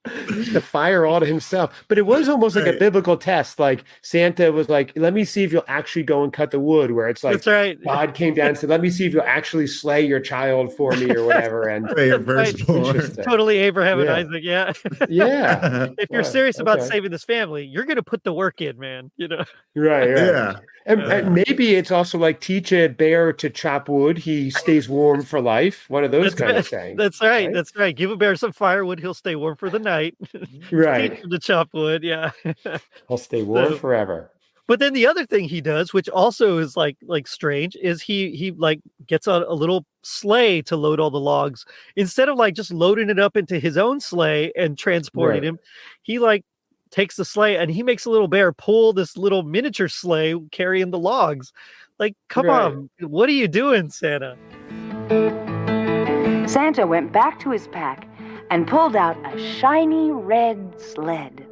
[SPEAKER 2] the fire all to himself. But it was almost like a biblical test. Like Santa was like, let me see if you'll actually go and cut the wood, where it's like,
[SPEAKER 1] that's right.
[SPEAKER 2] God came down and said, let me see if you'll actually slay your child for me or whatever. And
[SPEAKER 1] totally Abraham and Isaac. Yeah.
[SPEAKER 2] Yeah.
[SPEAKER 1] If you're serious about saving this family, you're going to put the work in, man.
[SPEAKER 2] Right.
[SPEAKER 3] Yeah.
[SPEAKER 2] And maybe it's also like teach a bear to chop wood. He stays warm for life. One of those kind of things.
[SPEAKER 1] That's right. That's right. Give a bear some firewood. He'll stay warm for the night.
[SPEAKER 2] Right.
[SPEAKER 1] Teach him to chop wood. Yeah.
[SPEAKER 2] He'll stay warm forever.
[SPEAKER 1] But then the other thing he does, which also is like strange, is he like gets a little sleigh to load all the logs. Instead of like just loading it up into his own sleigh and transporting him, he like takes the sleigh and he makes a little bear pull this little miniature sleigh carrying the logs. Like, come on, what are you doing, Santa?
[SPEAKER 4] Santa went back to his pack and pulled out a shiny red sled.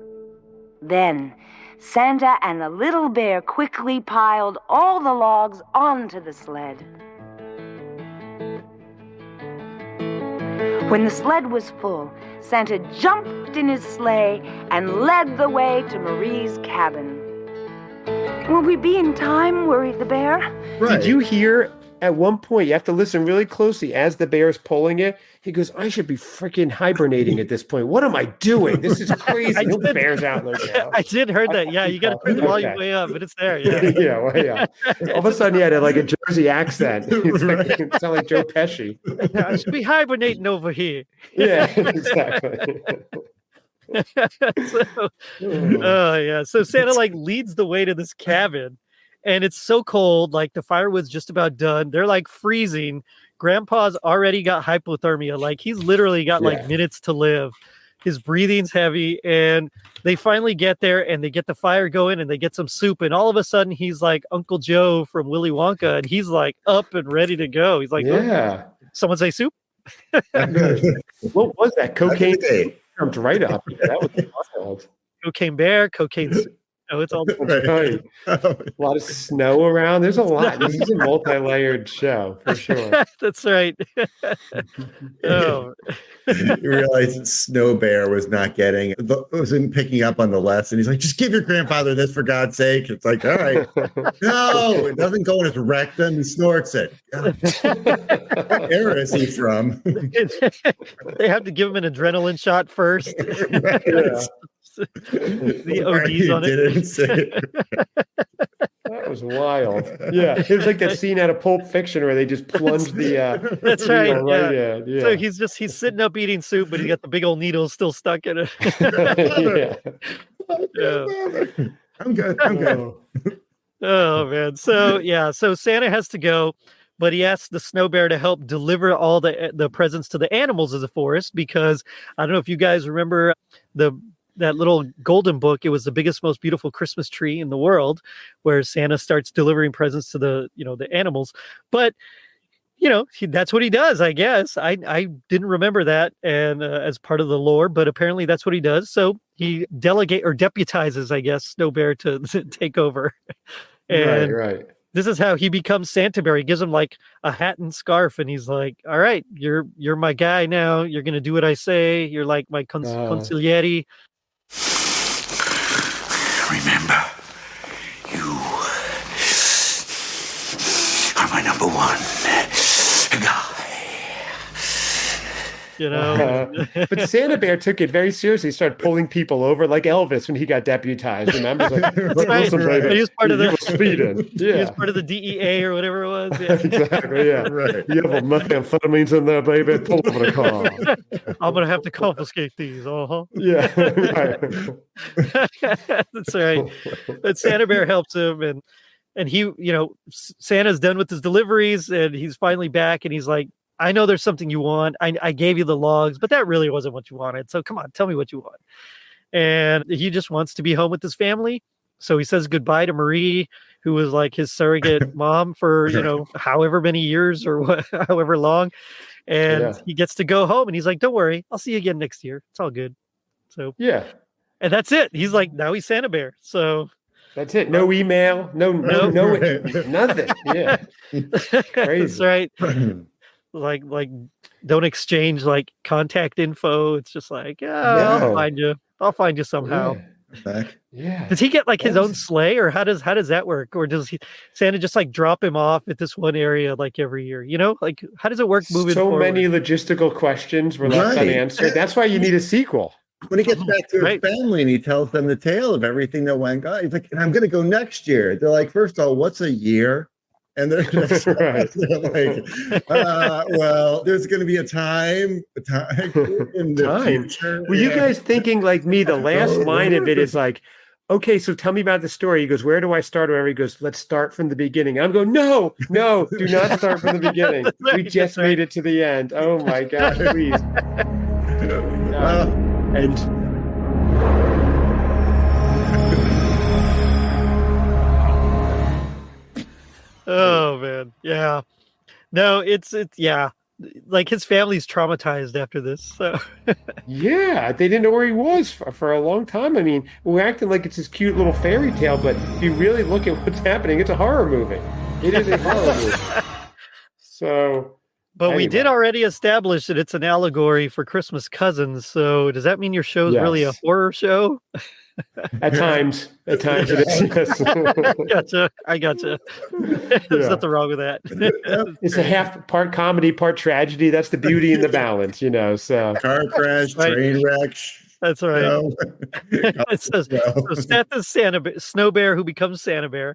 [SPEAKER 4] Then Santa and the little bear quickly piled all the logs onto the sled. When the sled was full, Santa jumped in his sleigh and led the way to Marie's cabin. Will we be in time? Worried the bear.
[SPEAKER 2] Did you hear at one point, you have to listen really closely as the bear's pulling it. He goes, I should be freaking hibernating at this point. What am I doing? This is crazy. No bear's out there now.
[SPEAKER 1] I did heard that. Yeah, you got to turn the volume way up, but it's there.
[SPEAKER 2] Yeah. All of a sudden, he had like a Jersey accent. It's like, it sounded like Joe Pesci.
[SPEAKER 1] I should be hibernating over here.
[SPEAKER 2] Yeah, exactly.
[SPEAKER 1] So Santa like leads the way to this cabin. And it's so cold, like the firewood's just about done. They're like freezing. Grandpa's already got hypothermia. Like he's literally got like minutes to live. His breathing's heavy. And they finally get there and they get the fire going and they get some soup. And all of a sudden he's like Uncle Joe from Willy Wonka. And he's like up and ready to go. He's like, oh, someone say soup?
[SPEAKER 2] What was that? Cocaine jumped right up. That was wild.
[SPEAKER 1] Cocaine bear, cocaine soup. Oh, it's all
[SPEAKER 2] right. A lot of snow around. There's a lot. This is a multi-layered show for sure.
[SPEAKER 1] That's right.
[SPEAKER 3] You realize that snowbear wasn't picking up on the lesson. He's like, just give your grandfather this for God's sake. It's like, all right. No, it doesn't go in his rectum. He snorts it. What era is he from?
[SPEAKER 1] They have to give him an adrenaline shot first. The ODs on it.
[SPEAKER 2] That was wild. Yeah, it was like that scene out of Pulp Fiction where they just plunged the.
[SPEAKER 1] That's right. Yeah. So he's sitting up eating soup, but he got the big old needles still stuck in it.
[SPEAKER 3] I'm good.
[SPEAKER 1] Oh man. So Santa has to go, but he asks the snow bear to help deliver all the presents to the animals of the forest because I don't know if you guys remember that little golden book. It was the biggest, most beautiful Christmas tree in the world, where Santa starts delivering presents to the animals. But that's what he does, I guess. I didn't remember that, and as part of the lore, but apparently that's what he does. So he deputizes, I guess, Snow Bear to take over. And
[SPEAKER 2] right.
[SPEAKER 1] This is how he becomes Santabear. He gives him like a hat and scarf, and he's like, "All right, you're my guy now. You're gonna do what I say. You're like my consigliere."
[SPEAKER 6] Remember, you are my number one guy.
[SPEAKER 2] But Santa Bear took it very seriously. He started pulling people over like Elvis when he got deputized. Remember?
[SPEAKER 1] He was part of the
[SPEAKER 2] speeding. Yeah.
[SPEAKER 1] He was part of the DEA or whatever it was. Yeah.
[SPEAKER 2] Exactly. Yeah. Right. You have a methamphetamines in there, baby. Pull over the car.
[SPEAKER 1] I'm gonna have to confiscate these.
[SPEAKER 2] Yeah. Right.
[SPEAKER 1] That's right. But Santa Bear helps him, and he, Santa's done with his deliveries, and he's finally back, and he's like, I know there's something you want. I gave you the logs, but that really wasn't what you wanted. So come on, tell me what you want. And he just wants to be home with his family. So he says goodbye to Marie, who was like his surrogate mom for, however many years or however long. And he gets to go home and he's like, don't worry, I'll see you again next year. It's all good. So, and that's it. He's like, now he's Santa Bear. So
[SPEAKER 2] that's it. No email, no, nothing. Yeah. Crazy.
[SPEAKER 1] That's right. Like don't exchange like contact info. It's just like, I'll find you. I'll find you somehow.
[SPEAKER 2] Yeah.
[SPEAKER 1] Does he get like his own sleigh, or how does that work? Or does Santa just like drop him off at this one area like every year? Like how does it work moving forward?
[SPEAKER 2] So many logistical questions were left unanswered. That's why you need a sequel.
[SPEAKER 3] When he gets back to his family and he tells them the tale of everything that went on, he's like, and I'm going to go next year. They're like, first of all, what's a year? And they're just like, well, there's going to be a time in the future.
[SPEAKER 2] Were you guys thinking like me? The last line of it is like, okay, so tell me about the story. He goes, where do I start? Or he goes, let's start from the beginning. I'm going, no, do not start from the beginning. We just made it to the end. Oh my gosh, please.
[SPEAKER 1] Oh man, yeah. No, it's like his family's traumatized after this. So
[SPEAKER 2] yeah, they didn't know where he was for a long time. I mean, we're acting like it's this cute little fairy tale, but if you really look at what's happening, it's a horror movie. It is a horror movie. So,
[SPEAKER 1] but we did already establish that it's an allegory for Christmas cousins. So does that mean your show's really a horror show?
[SPEAKER 2] At times it is. Yes.
[SPEAKER 1] I gotcha. There's nothing wrong with that.
[SPEAKER 2] It's a half part comedy, part tragedy. That's the beauty and the balance, So
[SPEAKER 3] car crash, train wreck.
[SPEAKER 1] That's right. So Seth is Snowbear, who becomes Santabear.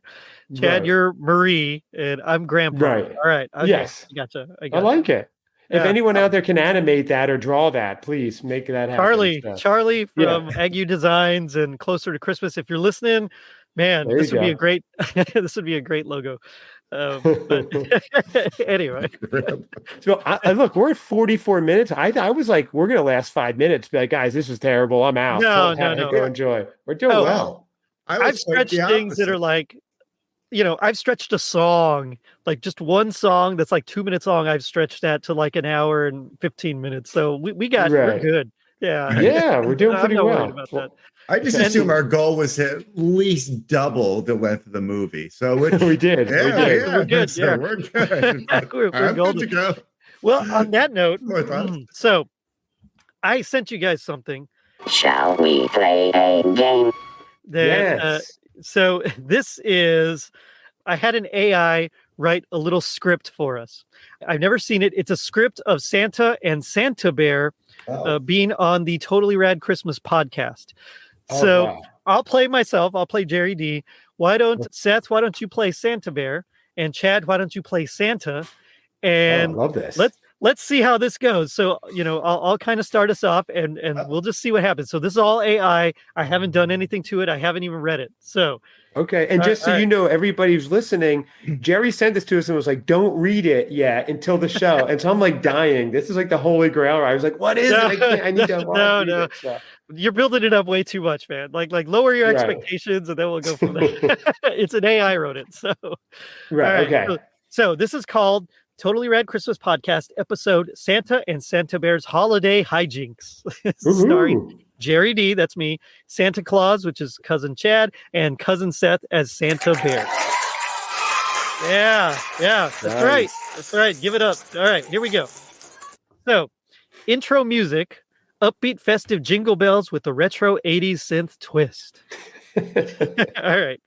[SPEAKER 1] Chad, you're Marie, and I'm Grandpa.
[SPEAKER 2] Right.
[SPEAKER 1] All right. Okay.
[SPEAKER 2] Yes.
[SPEAKER 1] I gotcha.
[SPEAKER 2] I like it. If anyone out there can animate that or draw that, please make that happen.
[SPEAKER 1] Charlie from Ague Designs and Closer to Christmas. If you're listening, man, this would be a great logo. But anyway,
[SPEAKER 2] so look, we're at 44 minutes. I was like, we're gonna last 5 minutes. Be like, guys, this is terrible. I'm out.
[SPEAKER 1] No.
[SPEAKER 2] Go enjoy. We're doing well.
[SPEAKER 1] I've stretched things that are like, I've stretched a song, like just one song that's like 2 minutes long. I've stretched that to like an hour and 15 minutes. So we're good. Yeah.
[SPEAKER 2] Yeah, we're doing pretty well.
[SPEAKER 1] About that.
[SPEAKER 3] I just assume our goal was to at least double the length of the movie. So
[SPEAKER 2] we did.
[SPEAKER 1] We're good.
[SPEAKER 3] So we're good.
[SPEAKER 1] we're
[SPEAKER 3] good to go.
[SPEAKER 1] Well, on that note, so I sent you guys something.
[SPEAKER 7] Shall we play a game?
[SPEAKER 1] So this is, I had an AI write a little script for us. I've never seen it. It's a script of Santa and Santabear being on the Totally Rad Christmas podcast. I'll play myself. I'll play Jerry D. Seth, why don't you play Santabear? And Chad, why don't you play Santa? And
[SPEAKER 2] I love this.
[SPEAKER 1] Let's see how this goes. So, I'll kind of start us off and we'll just see what happens. So this is all AI. I haven't done anything to it. I haven't even read it. So,
[SPEAKER 2] okay. And just so you know, everybody who's listening, Jerry sent this to us and was like, don't read it yet until the show. And so I'm like dying. This is like the holy grail. I was like, what is it? I need to
[SPEAKER 1] no.
[SPEAKER 2] It, so.
[SPEAKER 1] You're building it up way too much, man. Like lower your expectations and then we'll go from there. It's an AI wrote it. So,
[SPEAKER 2] right. Okay.
[SPEAKER 1] So this is called Totally Rad Christmas Podcast, episode Santa and Santabear's Holiday Hijinks. Starring Jerry D, that's me, Santa Claus, which is cousin Chad, and cousin Seth as Santabear. Yeah, that's right. That's right. Give it up. All right, here we go. So, intro music, upbeat festive jingle bells with a retro 80s synth twist. All right.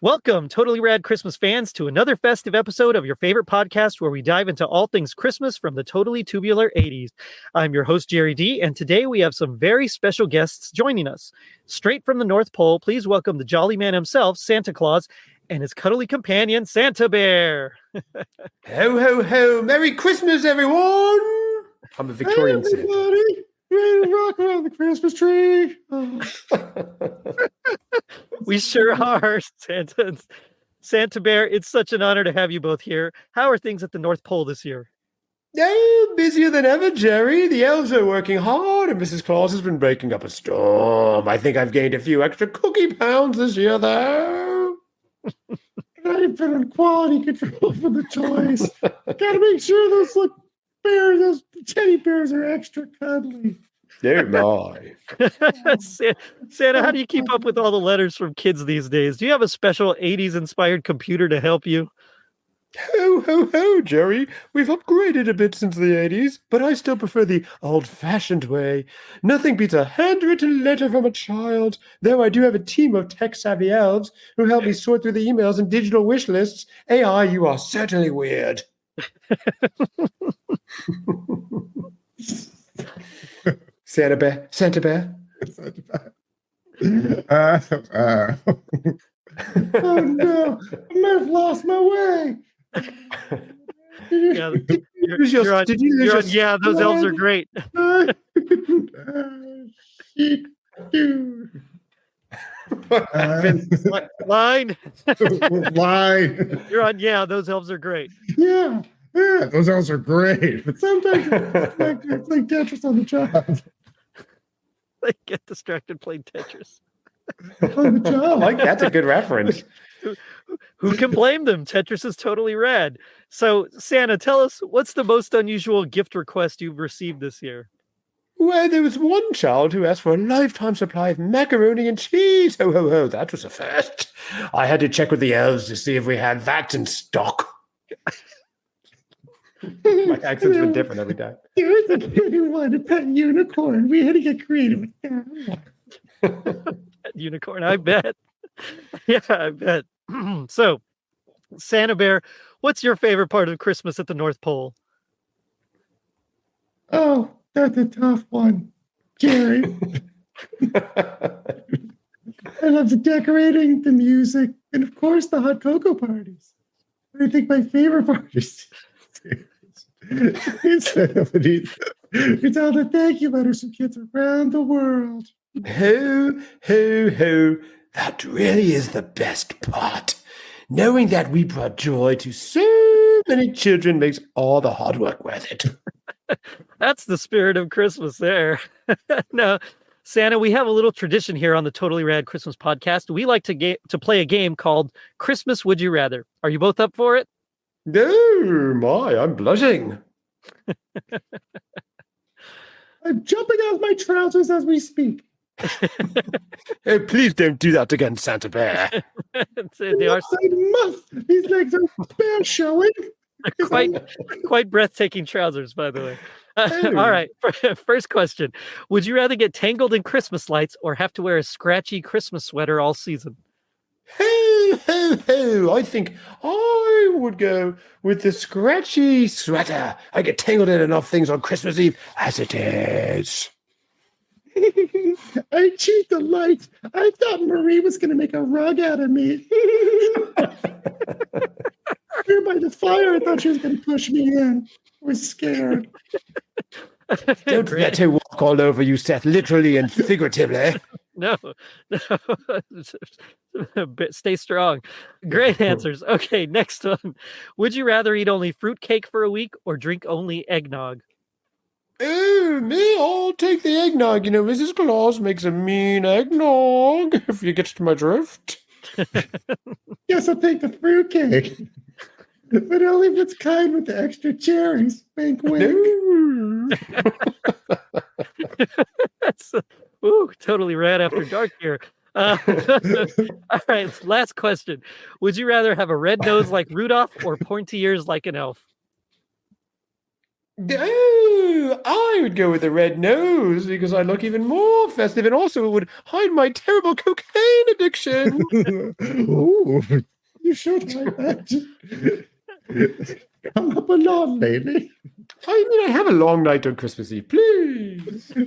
[SPEAKER 1] Welcome, Totally Rad Christmas fans, to another festive episode of your favorite podcast where we dive into all things Christmas from the totally tubular 80s. I'm your host, Jerry D, and today we have some very special guests joining us. Straight from the North Pole, please welcome the jolly man himself, Santa Claus, and his cuddly companion, Santabear.
[SPEAKER 2] Ho, ho, ho. Merry Christmas, everyone. I'm a Victorian Santa.
[SPEAKER 3] Ready to rock around the Christmas tree.
[SPEAKER 1] We sure are, Santabear. It's such an honor to have you both here. How are things at the North Pole this year?
[SPEAKER 2] Oh, busier than ever, Jerry. The elves are working hard, and Mrs. Claus has been breaking up a storm. I think I've gained a few extra cookie pounds this year, though.
[SPEAKER 3] I've been on quality control for the toys. Gotta make sure those teddy bears are extra cuddly.
[SPEAKER 2] They're my.
[SPEAKER 1] Santa, how do you keep up with all the letters from kids these days? Do you have a special 80s inspired computer to help you?
[SPEAKER 2] Ho, ho, ho, Jerry. We've upgraded a bit since the 80s, but I still prefer the old-fashioned way. Nothing beats a handwritten letter from a child, though I do have a team of tech-savvy elves who help me sort through the emails and digital wish lists. AI, you are certainly weird. Santabear.
[SPEAKER 3] Oh no, I might have lost my way.
[SPEAKER 1] Yeah, those elves are great. Line. You're on. Yeah, those elves are great.
[SPEAKER 3] Yeah, those elves are great. But sometimes it's like Tetris on the job.
[SPEAKER 1] They get distracted playing Tetris.
[SPEAKER 3] On the job.
[SPEAKER 2] Like that's a good reference.
[SPEAKER 1] Who can blame them? Tetris is totally rad. So, Santa, tell us, what's the most unusual gift request you've received this year?
[SPEAKER 2] Well, there was one child who asked for a lifetime supply of macaroni and cheese. Ho, ho, ho. That was a first. I had to check with the elves to see if we had that in stock. My accent's been different every time.
[SPEAKER 3] There was a kid who wanted a pet unicorn. We had to get creative with that.
[SPEAKER 1] Unicorn, I bet. Yeah, I bet. So, Santabear, what's your favorite part of Christmas at the North Pole?
[SPEAKER 3] Oh, that's a tough one, Jerry. I love the decorating, the music, and of course the hot cocoa parties. I think my favorite part is it's all the thank you letters from kids around the world.
[SPEAKER 2] Ho, ho, ho. That really is the best part. Knowing that we brought joy to so many children makes all the hard work worth it.
[SPEAKER 1] That's the spirit of Christmas there. Now, Santa, we have a little tradition here on the Totally Rad Christmas podcast. We like to play a game called Christmas Would You Rather. Are you both up for it?
[SPEAKER 2] Oh, my, I'm blushing.
[SPEAKER 3] I'm jumping out of my trousers as we speak.
[SPEAKER 2] Hey, please don't do that again, Santabear.
[SPEAKER 1] They are
[SPEAKER 3] These legs are bare showing.
[SPEAKER 1] quite breathtaking trousers, by the way. All right, first question. Would you rather get tangled in Christmas lights or have to wear a scratchy Christmas sweater all season?
[SPEAKER 2] Ho, ho, ho. I think I would go with the scratchy sweater. I get tangled in enough things on Christmas Eve as it is.
[SPEAKER 3] I cheat the lights. I thought Marie was going to make a rug out of me. Here by the fire, I thought she was going to push me in. I was scared.
[SPEAKER 2] Don't let her walk all over you, Seth, literally and figuratively.
[SPEAKER 1] No. Stay strong. Great answers. Okay, next one. Would you rather eat only fruitcake for a week or drink only eggnog?
[SPEAKER 2] Oh, me, I'll take the eggnog. You know, Mrs. Claus makes a mean eggnog, if you get to my drift.
[SPEAKER 3] Yes, I'll take the fruitcake. But only if it's kind with the extra cherries. Wink, wink.
[SPEAKER 1] That's totally rad after dark here. All right, last question. Would you rather have a red nose like Rudolph or pointy ears like an elf?
[SPEAKER 2] Oh, I would go with the red nose because I look even more festive and also it would hide my terrible cocaine addiction.
[SPEAKER 3] Ooh, you should like that. Come up a lot lately.
[SPEAKER 2] I mean, I have a long night on Christmas Eve, please.
[SPEAKER 3] I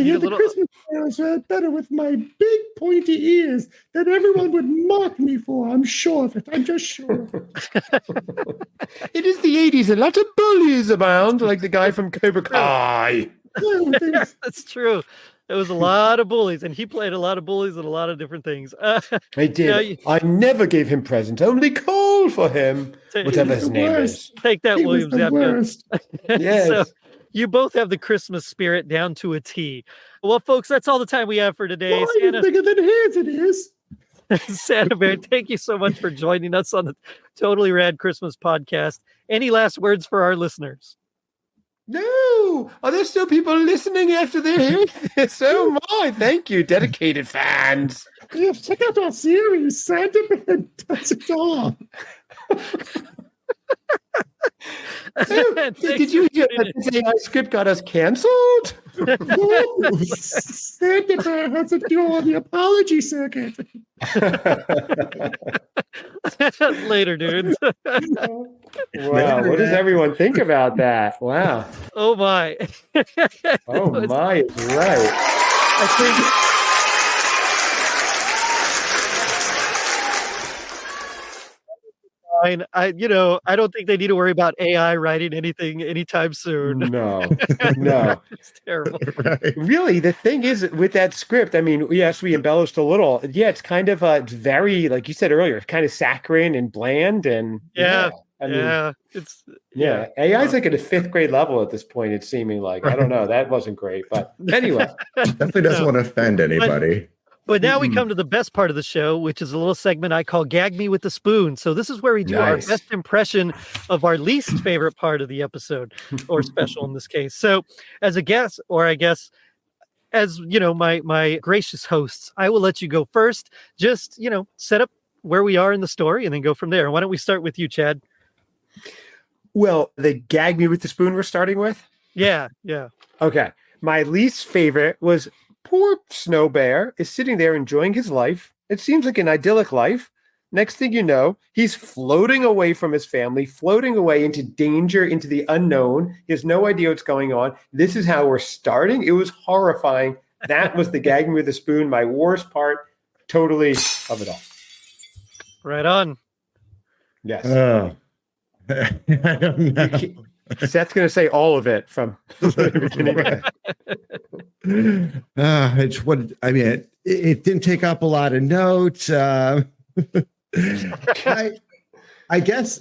[SPEAKER 3] hear the Christmas carols better with my big pointy ears that everyone would mock me for. I'm sure of it. I'm just sure.
[SPEAKER 2] It is the 80s. A lot of bullies abound, like the guy from Cobra Kai.
[SPEAKER 1] That's true. There was a lot of bullies, and he played a lot of bullies and a lot of different things.
[SPEAKER 2] I did. I never gave him presents, only called for him, whatever his name is.
[SPEAKER 1] Take that, Williams.
[SPEAKER 2] Yes.
[SPEAKER 1] So you both have the Christmas spirit down to a T. Well, folks, that's all the time we have for today.
[SPEAKER 3] It's bigger than his, it is.
[SPEAKER 1] Santabear, thank you so much for joining us on the Totally Rad Christmas podcast. Any last words for our listeners?
[SPEAKER 2] No! Are there still people listening after they're hearing this? Oh my, thank you, dedicated fans.
[SPEAKER 3] Yes, check out our series. Santabear does it all.
[SPEAKER 2] Did you hear that this AI script got us canceled?
[SPEAKER 3] Santabear has to do on the apology circuit.
[SPEAKER 1] Later, dudes.
[SPEAKER 2] Wow, what does everyone think about that? Wow.
[SPEAKER 1] Oh my.
[SPEAKER 2] Oh my, right.
[SPEAKER 1] I think I don't think they need to worry about AI writing anything anytime soon.
[SPEAKER 2] No.
[SPEAKER 1] It's terrible.
[SPEAKER 3] Right.
[SPEAKER 2] Really, the thing is with that script, I mean, yes, we embellished a little. Yeah, it's kind of it's very, like you said earlier, kind of saccharine and bland, and
[SPEAKER 1] Yeah.
[SPEAKER 2] I mean,
[SPEAKER 1] It's
[SPEAKER 2] AI is like at a 5th grade level at this point. It's seeming like I don't know. That wasn't great, but anyway,
[SPEAKER 3] Definitely doesn't want to offend anybody.
[SPEAKER 1] But now we come to the best part of the show, which is a little segment I call Gag Me with the Spoon. So this is where we do our
[SPEAKER 2] Nice.
[SPEAKER 1] best impression of our least favorite part of the episode, or special in this case. So as a guest, or I guess as my gracious hosts, I will let you go first. Just set up where we are in the story and then go from there. Why don't we start with you, Chad?
[SPEAKER 2] well, the gag me with the spoon we're starting with.
[SPEAKER 1] Yeah.
[SPEAKER 2] Okay, my least favorite was poor Snow Bear is sitting there enjoying his life. It seems like an idyllic life. Next thing you know, he's floating away from his family, floating away into danger, into the unknown. He has no idea what's going on. This is how we're starting. It was horrifying. That was the gagging with a spoon, my worst part, totally of it all.
[SPEAKER 1] Right on.
[SPEAKER 2] Yes.
[SPEAKER 3] I don't know.
[SPEAKER 2] Seth's going to say all of it from the beginning.
[SPEAKER 3] It's what I mean. It didn't take up a lot of notes. I guess.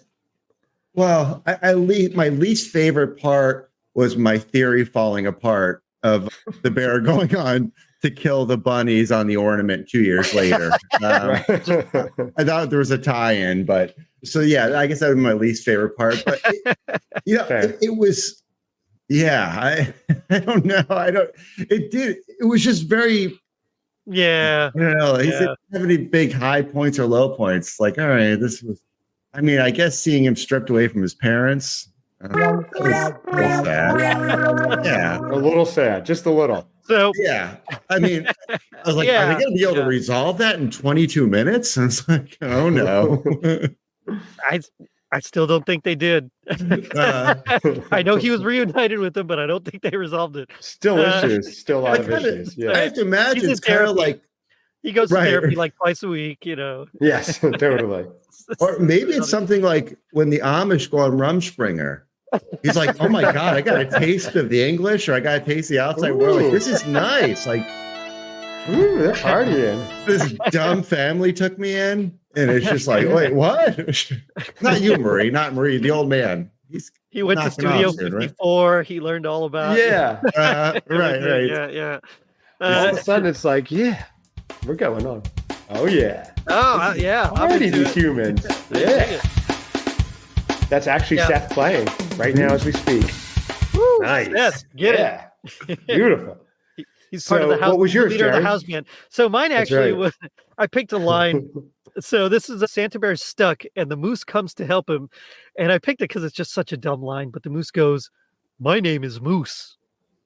[SPEAKER 3] Well, my least favorite part was my theory falling apart of the bear going on to kill the bunnies on the ornament 2 years later. I thought there was a tie-in, but so yeah, I guess that was my least favorite part. But it was. Yeah, I don't know. It was just very.
[SPEAKER 1] Yeah.
[SPEAKER 3] I don't know. He didn't have any big high points or low points. Like, all right, this was. I mean, I guess seeing him stripped away from his parents. Was a little sad. Yeah,
[SPEAKER 2] A little sad, just a little.
[SPEAKER 1] So
[SPEAKER 3] yeah. I mean, I was like, are they going to be able to resolve that in 22 minutes? And it's like, oh no.
[SPEAKER 1] I still don't think they did. I know he was reunited with them, but I don't think they resolved it.
[SPEAKER 2] Still issues, still a lot of issues.
[SPEAKER 3] I
[SPEAKER 2] Yeah.
[SPEAKER 3] have to imagine it's kind of like,
[SPEAKER 1] He goes to
[SPEAKER 3] Right.
[SPEAKER 1] therapy like twice a week,
[SPEAKER 2] Yes, totally.
[SPEAKER 3] or maybe it's something like when the Amish go on Rumspringer. He's like, oh my God, I got a taste of the English, or I got a taste of the outside world. Like, this is nice. Like,
[SPEAKER 2] Ooh, they're partying.
[SPEAKER 3] this dumb family took me in, and it's just like, wait, what? Not you, Marie, not Marie, the old man.
[SPEAKER 1] He went to
[SPEAKER 3] knocking
[SPEAKER 1] Studio
[SPEAKER 3] off soon, right?
[SPEAKER 1] 54. He learned all about
[SPEAKER 2] Yeah.
[SPEAKER 3] Right.
[SPEAKER 2] All
[SPEAKER 1] Yeah.
[SPEAKER 2] of a sudden, it's like, yeah, we're going on. Oh yeah.
[SPEAKER 1] Yeah. I'm
[SPEAKER 2] Party
[SPEAKER 1] into
[SPEAKER 2] the
[SPEAKER 1] it.
[SPEAKER 2] humans. Yeah. That's actually
[SPEAKER 1] Yeah.
[SPEAKER 2] Seth playing right now as we speak.
[SPEAKER 1] Woo,
[SPEAKER 2] Nice.
[SPEAKER 1] Seth, get
[SPEAKER 2] it. Beautiful.
[SPEAKER 1] He's part of the
[SPEAKER 2] So,
[SPEAKER 1] house.
[SPEAKER 2] what was yours,
[SPEAKER 1] leader of the
[SPEAKER 2] Jared?
[SPEAKER 1] house band. So mine
[SPEAKER 2] That's
[SPEAKER 1] actually
[SPEAKER 2] right.
[SPEAKER 1] was. I picked a line. So this is a Santabear stuck, and the moose comes to help him, and I picked it because it's just such a dumb line. But the moose goes, "My name is Moose."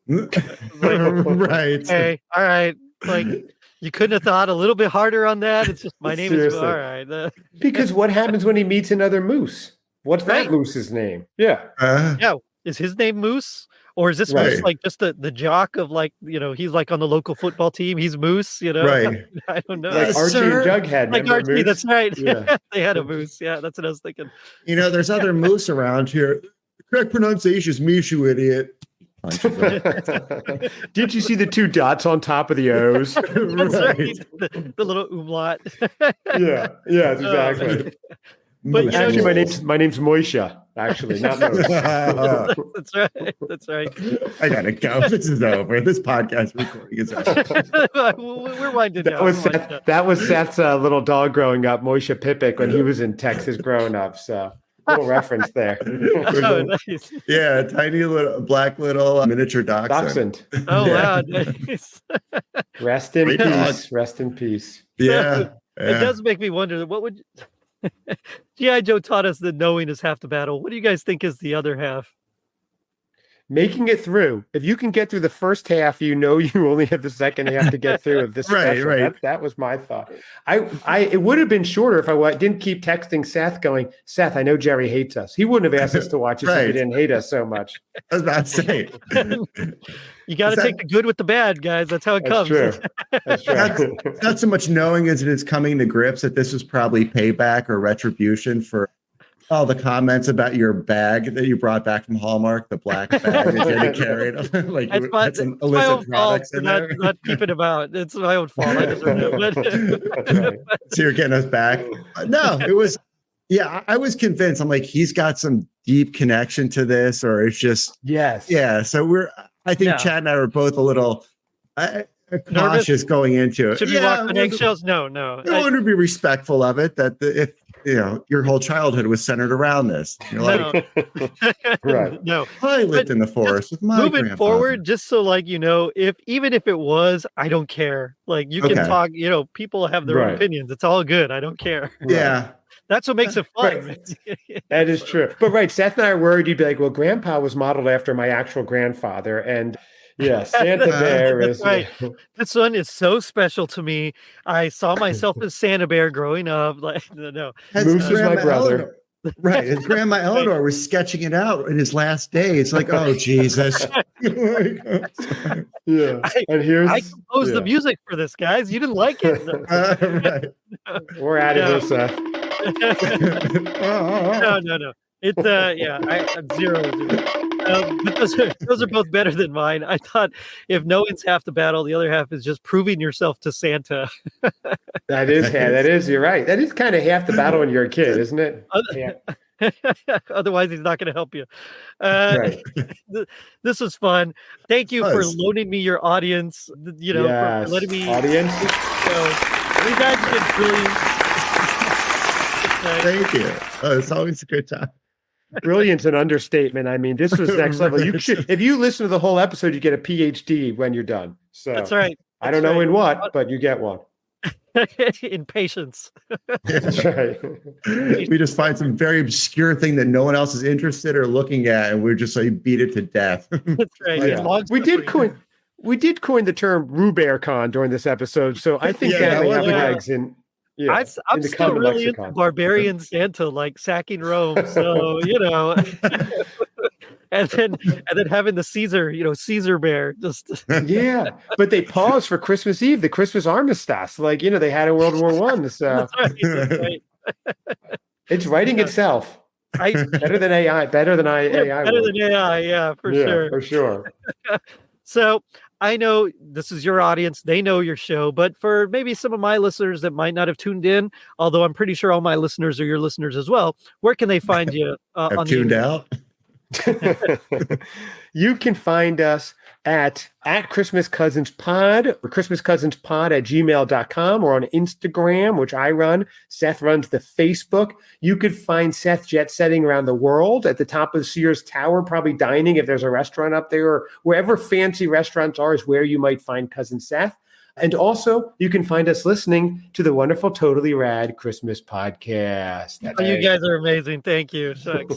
[SPEAKER 3] Right.
[SPEAKER 1] Hey, all right, like. You couldn't have thought a little bit harder on that. It's just my name is
[SPEAKER 2] Seriously.
[SPEAKER 1] all right.
[SPEAKER 2] Because what happens when he meets another moose? What's
[SPEAKER 1] Right.
[SPEAKER 2] that moose's name? Yeah.
[SPEAKER 1] Yeah, is his name Moose, or is this Moose
[SPEAKER 3] Right.
[SPEAKER 1] like just the jock of like he's like on the local football team? He's Moose,
[SPEAKER 3] Right.
[SPEAKER 1] I don't know.
[SPEAKER 2] Like Archie
[SPEAKER 3] sir.
[SPEAKER 2] and Jughead.
[SPEAKER 1] Like
[SPEAKER 2] remember
[SPEAKER 1] Archie,
[SPEAKER 2] Moose?
[SPEAKER 1] that's right.
[SPEAKER 2] Yeah.
[SPEAKER 1] They had a Moose. Yeah, that's what I was thinking.
[SPEAKER 3] There's other moose around here. The correct pronunciation is Moose, you idiot.
[SPEAKER 2] Did you see the 2 dots on top of the O's?
[SPEAKER 1] That's right. The little umlaut.
[SPEAKER 2] Yeah, exactly.
[SPEAKER 1] But you know,
[SPEAKER 2] Actually, my name's Moisha. Actually, not Moose.
[SPEAKER 1] That's right. That's right.
[SPEAKER 3] I gotta go. This is over. This podcast recording is over.
[SPEAKER 1] We're winding down.
[SPEAKER 2] That was Seth's little dog growing up, Moisha Pippic, when he was in Texas growing up. So, little reference there.
[SPEAKER 1] Oh, nice.
[SPEAKER 3] Yeah, tiny little black little miniature dachshund.
[SPEAKER 2] Dachshund.
[SPEAKER 1] Oh,
[SPEAKER 2] Yeah.
[SPEAKER 1] wow. Nice.
[SPEAKER 2] Rest in
[SPEAKER 3] Great
[SPEAKER 2] peace.
[SPEAKER 3] dog.
[SPEAKER 2] Rest in peace.
[SPEAKER 3] Yeah.
[SPEAKER 1] It does make me wonder what would G.I. Joe taught us that knowing is half the battle. What do you guys think is the other half?
[SPEAKER 2] Making it through. If you can get through the first half, you know you only have the second half to get through of this special.
[SPEAKER 3] Right.
[SPEAKER 2] That was my thought. It would have been shorter if I didn't keep texting Seth going, Seth, I know Jerry hates us. He wouldn't have asked us to watch this if he didn't hate us so much.
[SPEAKER 3] I was about to say.
[SPEAKER 1] You got to take the good with the bad, guys. That's how it comes.
[SPEAKER 2] True. That's true.
[SPEAKER 3] Not so much knowing as it is coming to grips that this was probably payback or retribution for all the comments about your bag that you brought back from Hallmark, the black bag that you had to carry. Like
[SPEAKER 1] that's
[SPEAKER 3] some
[SPEAKER 1] my own
[SPEAKER 3] illicit products
[SPEAKER 1] fault
[SPEAKER 3] in
[SPEAKER 1] for
[SPEAKER 3] there.
[SPEAKER 1] not keeping him out. It's my own fault. I deserve it.
[SPEAKER 3] So you're getting us back? No, it was. Yeah, I was convinced. I'm like, he's got some deep connection to this, or it's just
[SPEAKER 2] yes.
[SPEAKER 3] Yeah. So I think Chad and I were both a little cautious going into it.
[SPEAKER 1] Should we walk on eggshells? No.
[SPEAKER 3] I want to be respectful of it. That if your whole childhood was centered around this. You're like,
[SPEAKER 2] right.
[SPEAKER 1] No.
[SPEAKER 3] I lived in the forest with my
[SPEAKER 1] moving forward, just so even if it was, I don't care. Like you can talk, people have their own opinions. It's all good. I don't care.
[SPEAKER 3] Yeah.
[SPEAKER 1] That's what makes it fun.
[SPEAKER 2] Right. That is true. But Seth and I are worried you'd be like, well, Grandpa was modeled after my actual grandfather. And yeah, Santabear is
[SPEAKER 1] right. This one is so special to me. I saw myself as Santabear growing up. Like, no.
[SPEAKER 2] Moose is my brother.
[SPEAKER 3] Right. His grandma Eleanor was sketching it out in his last days. Like, oh, Jesus.
[SPEAKER 2] Yeah.
[SPEAKER 1] I composed the music for this, guys. You didn't like it.
[SPEAKER 3] Right.
[SPEAKER 2] We're out of here, Seth.
[SPEAKER 1] No. It's I'm 0. But those are both better than mine. I thought if knowing's half the battle, the other half is just proving yourself to Santa.
[SPEAKER 2] That is. You're right. That is kind of half the battle when you're a kid, isn't it? Yeah.
[SPEAKER 1] Otherwise, he's not going to help you.
[SPEAKER 2] Right.
[SPEAKER 1] This was fun. Thank you for loaning me your audience. For letting me
[SPEAKER 2] audience.
[SPEAKER 1] You guys did brilliant.
[SPEAKER 3] Thank you. Oh, it's always a good time.
[SPEAKER 2] Brilliant's an understatement. I mean, this was next level. You should, if you listen to the whole episode, you get a PhD when you're done. So
[SPEAKER 1] that's right.
[SPEAKER 2] I don't know in what, but you get one.
[SPEAKER 1] In patience.
[SPEAKER 2] That's right.
[SPEAKER 3] We just find some very obscure thing that no one else is interested or looking at, and we're just like beat it to death.
[SPEAKER 1] That's right.
[SPEAKER 2] Yeah. We did coin the term RubearCon during this episode, so I think that may have legs in. Yeah,
[SPEAKER 1] I'm still really into Barbarian Santa, like sacking Rome. So and then having the Caesar bear. Just
[SPEAKER 2] but they paused for Christmas Eve, the Christmas armistice, like they had in World War I. So
[SPEAKER 1] that's right.
[SPEAKER 2] It's writing itself. Better than AI. Better than AI. Yeah, for sure. For sure.
[SPEAKER 1] So I know this is your audience. They know your show, but for maybe some of my listeners that might not have tuned in, although I'm pretty sure all my listeners are your listeners as well, where can they find you?
[SPEAKER 3] On tuned out?
[SPEAKER 2] You can find us at Christmas Cousins Pod or ChristmasCousinsPod@gmail.com or on Instagram, which I run. Seth runs the Facebook. You could find Seth jet setting around the world at the top of Sears Tower, probably dining if there's a restaurant up there, or wherever fancy restaurants are is where you might find Cousin Seth. And also, you can find us listening to the wonderful Totally Rad Christmas podcast.
[SPEAKER 1] You guys are amazing. Thank you. Shucks.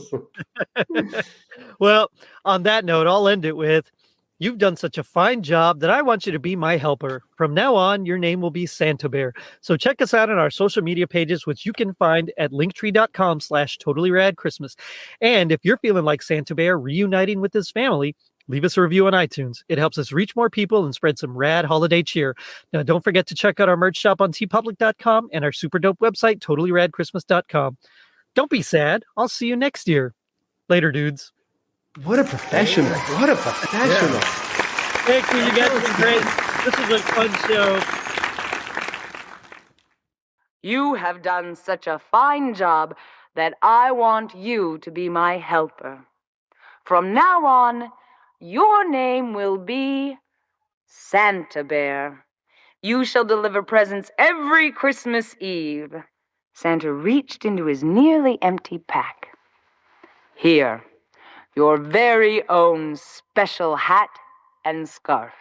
[SPEAKER 1] Well, on that note, I'll end it with, you've done such a fine job that I want you to be my helper. From now on, your name will be Santabear. So check us out on our social media pages, which you can find at linktree.com/totallyradchristmas. And if you're feeling like Santabear reuniting with his family, leave us a review on iTunes. It helps us reach more people and spread some rad holiday cheer. Now, don't forget to check out our merch shop on tpublic.com and our super dope website, totallyradchristmas.com. Don't be sad. I'll see you next year. Later, dudes.
[SPEAKER 2] What a professional. What a professional.
[SPEAKER 1] Yeah. Thank you. You guys have been great. This was a fun show.
[SPEAKER 4] You have done such a fine job that I want you to be my helper. From now on, your name will be Santabear. You shall deliver presents every Christmas Eve. Santa reached into his nearly empty pack. Here, your very own special hat and scarf.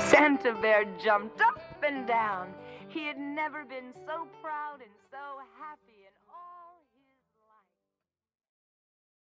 [SPEAKER 4] Santabear jumped up and down. He had never been so proud and so happy in all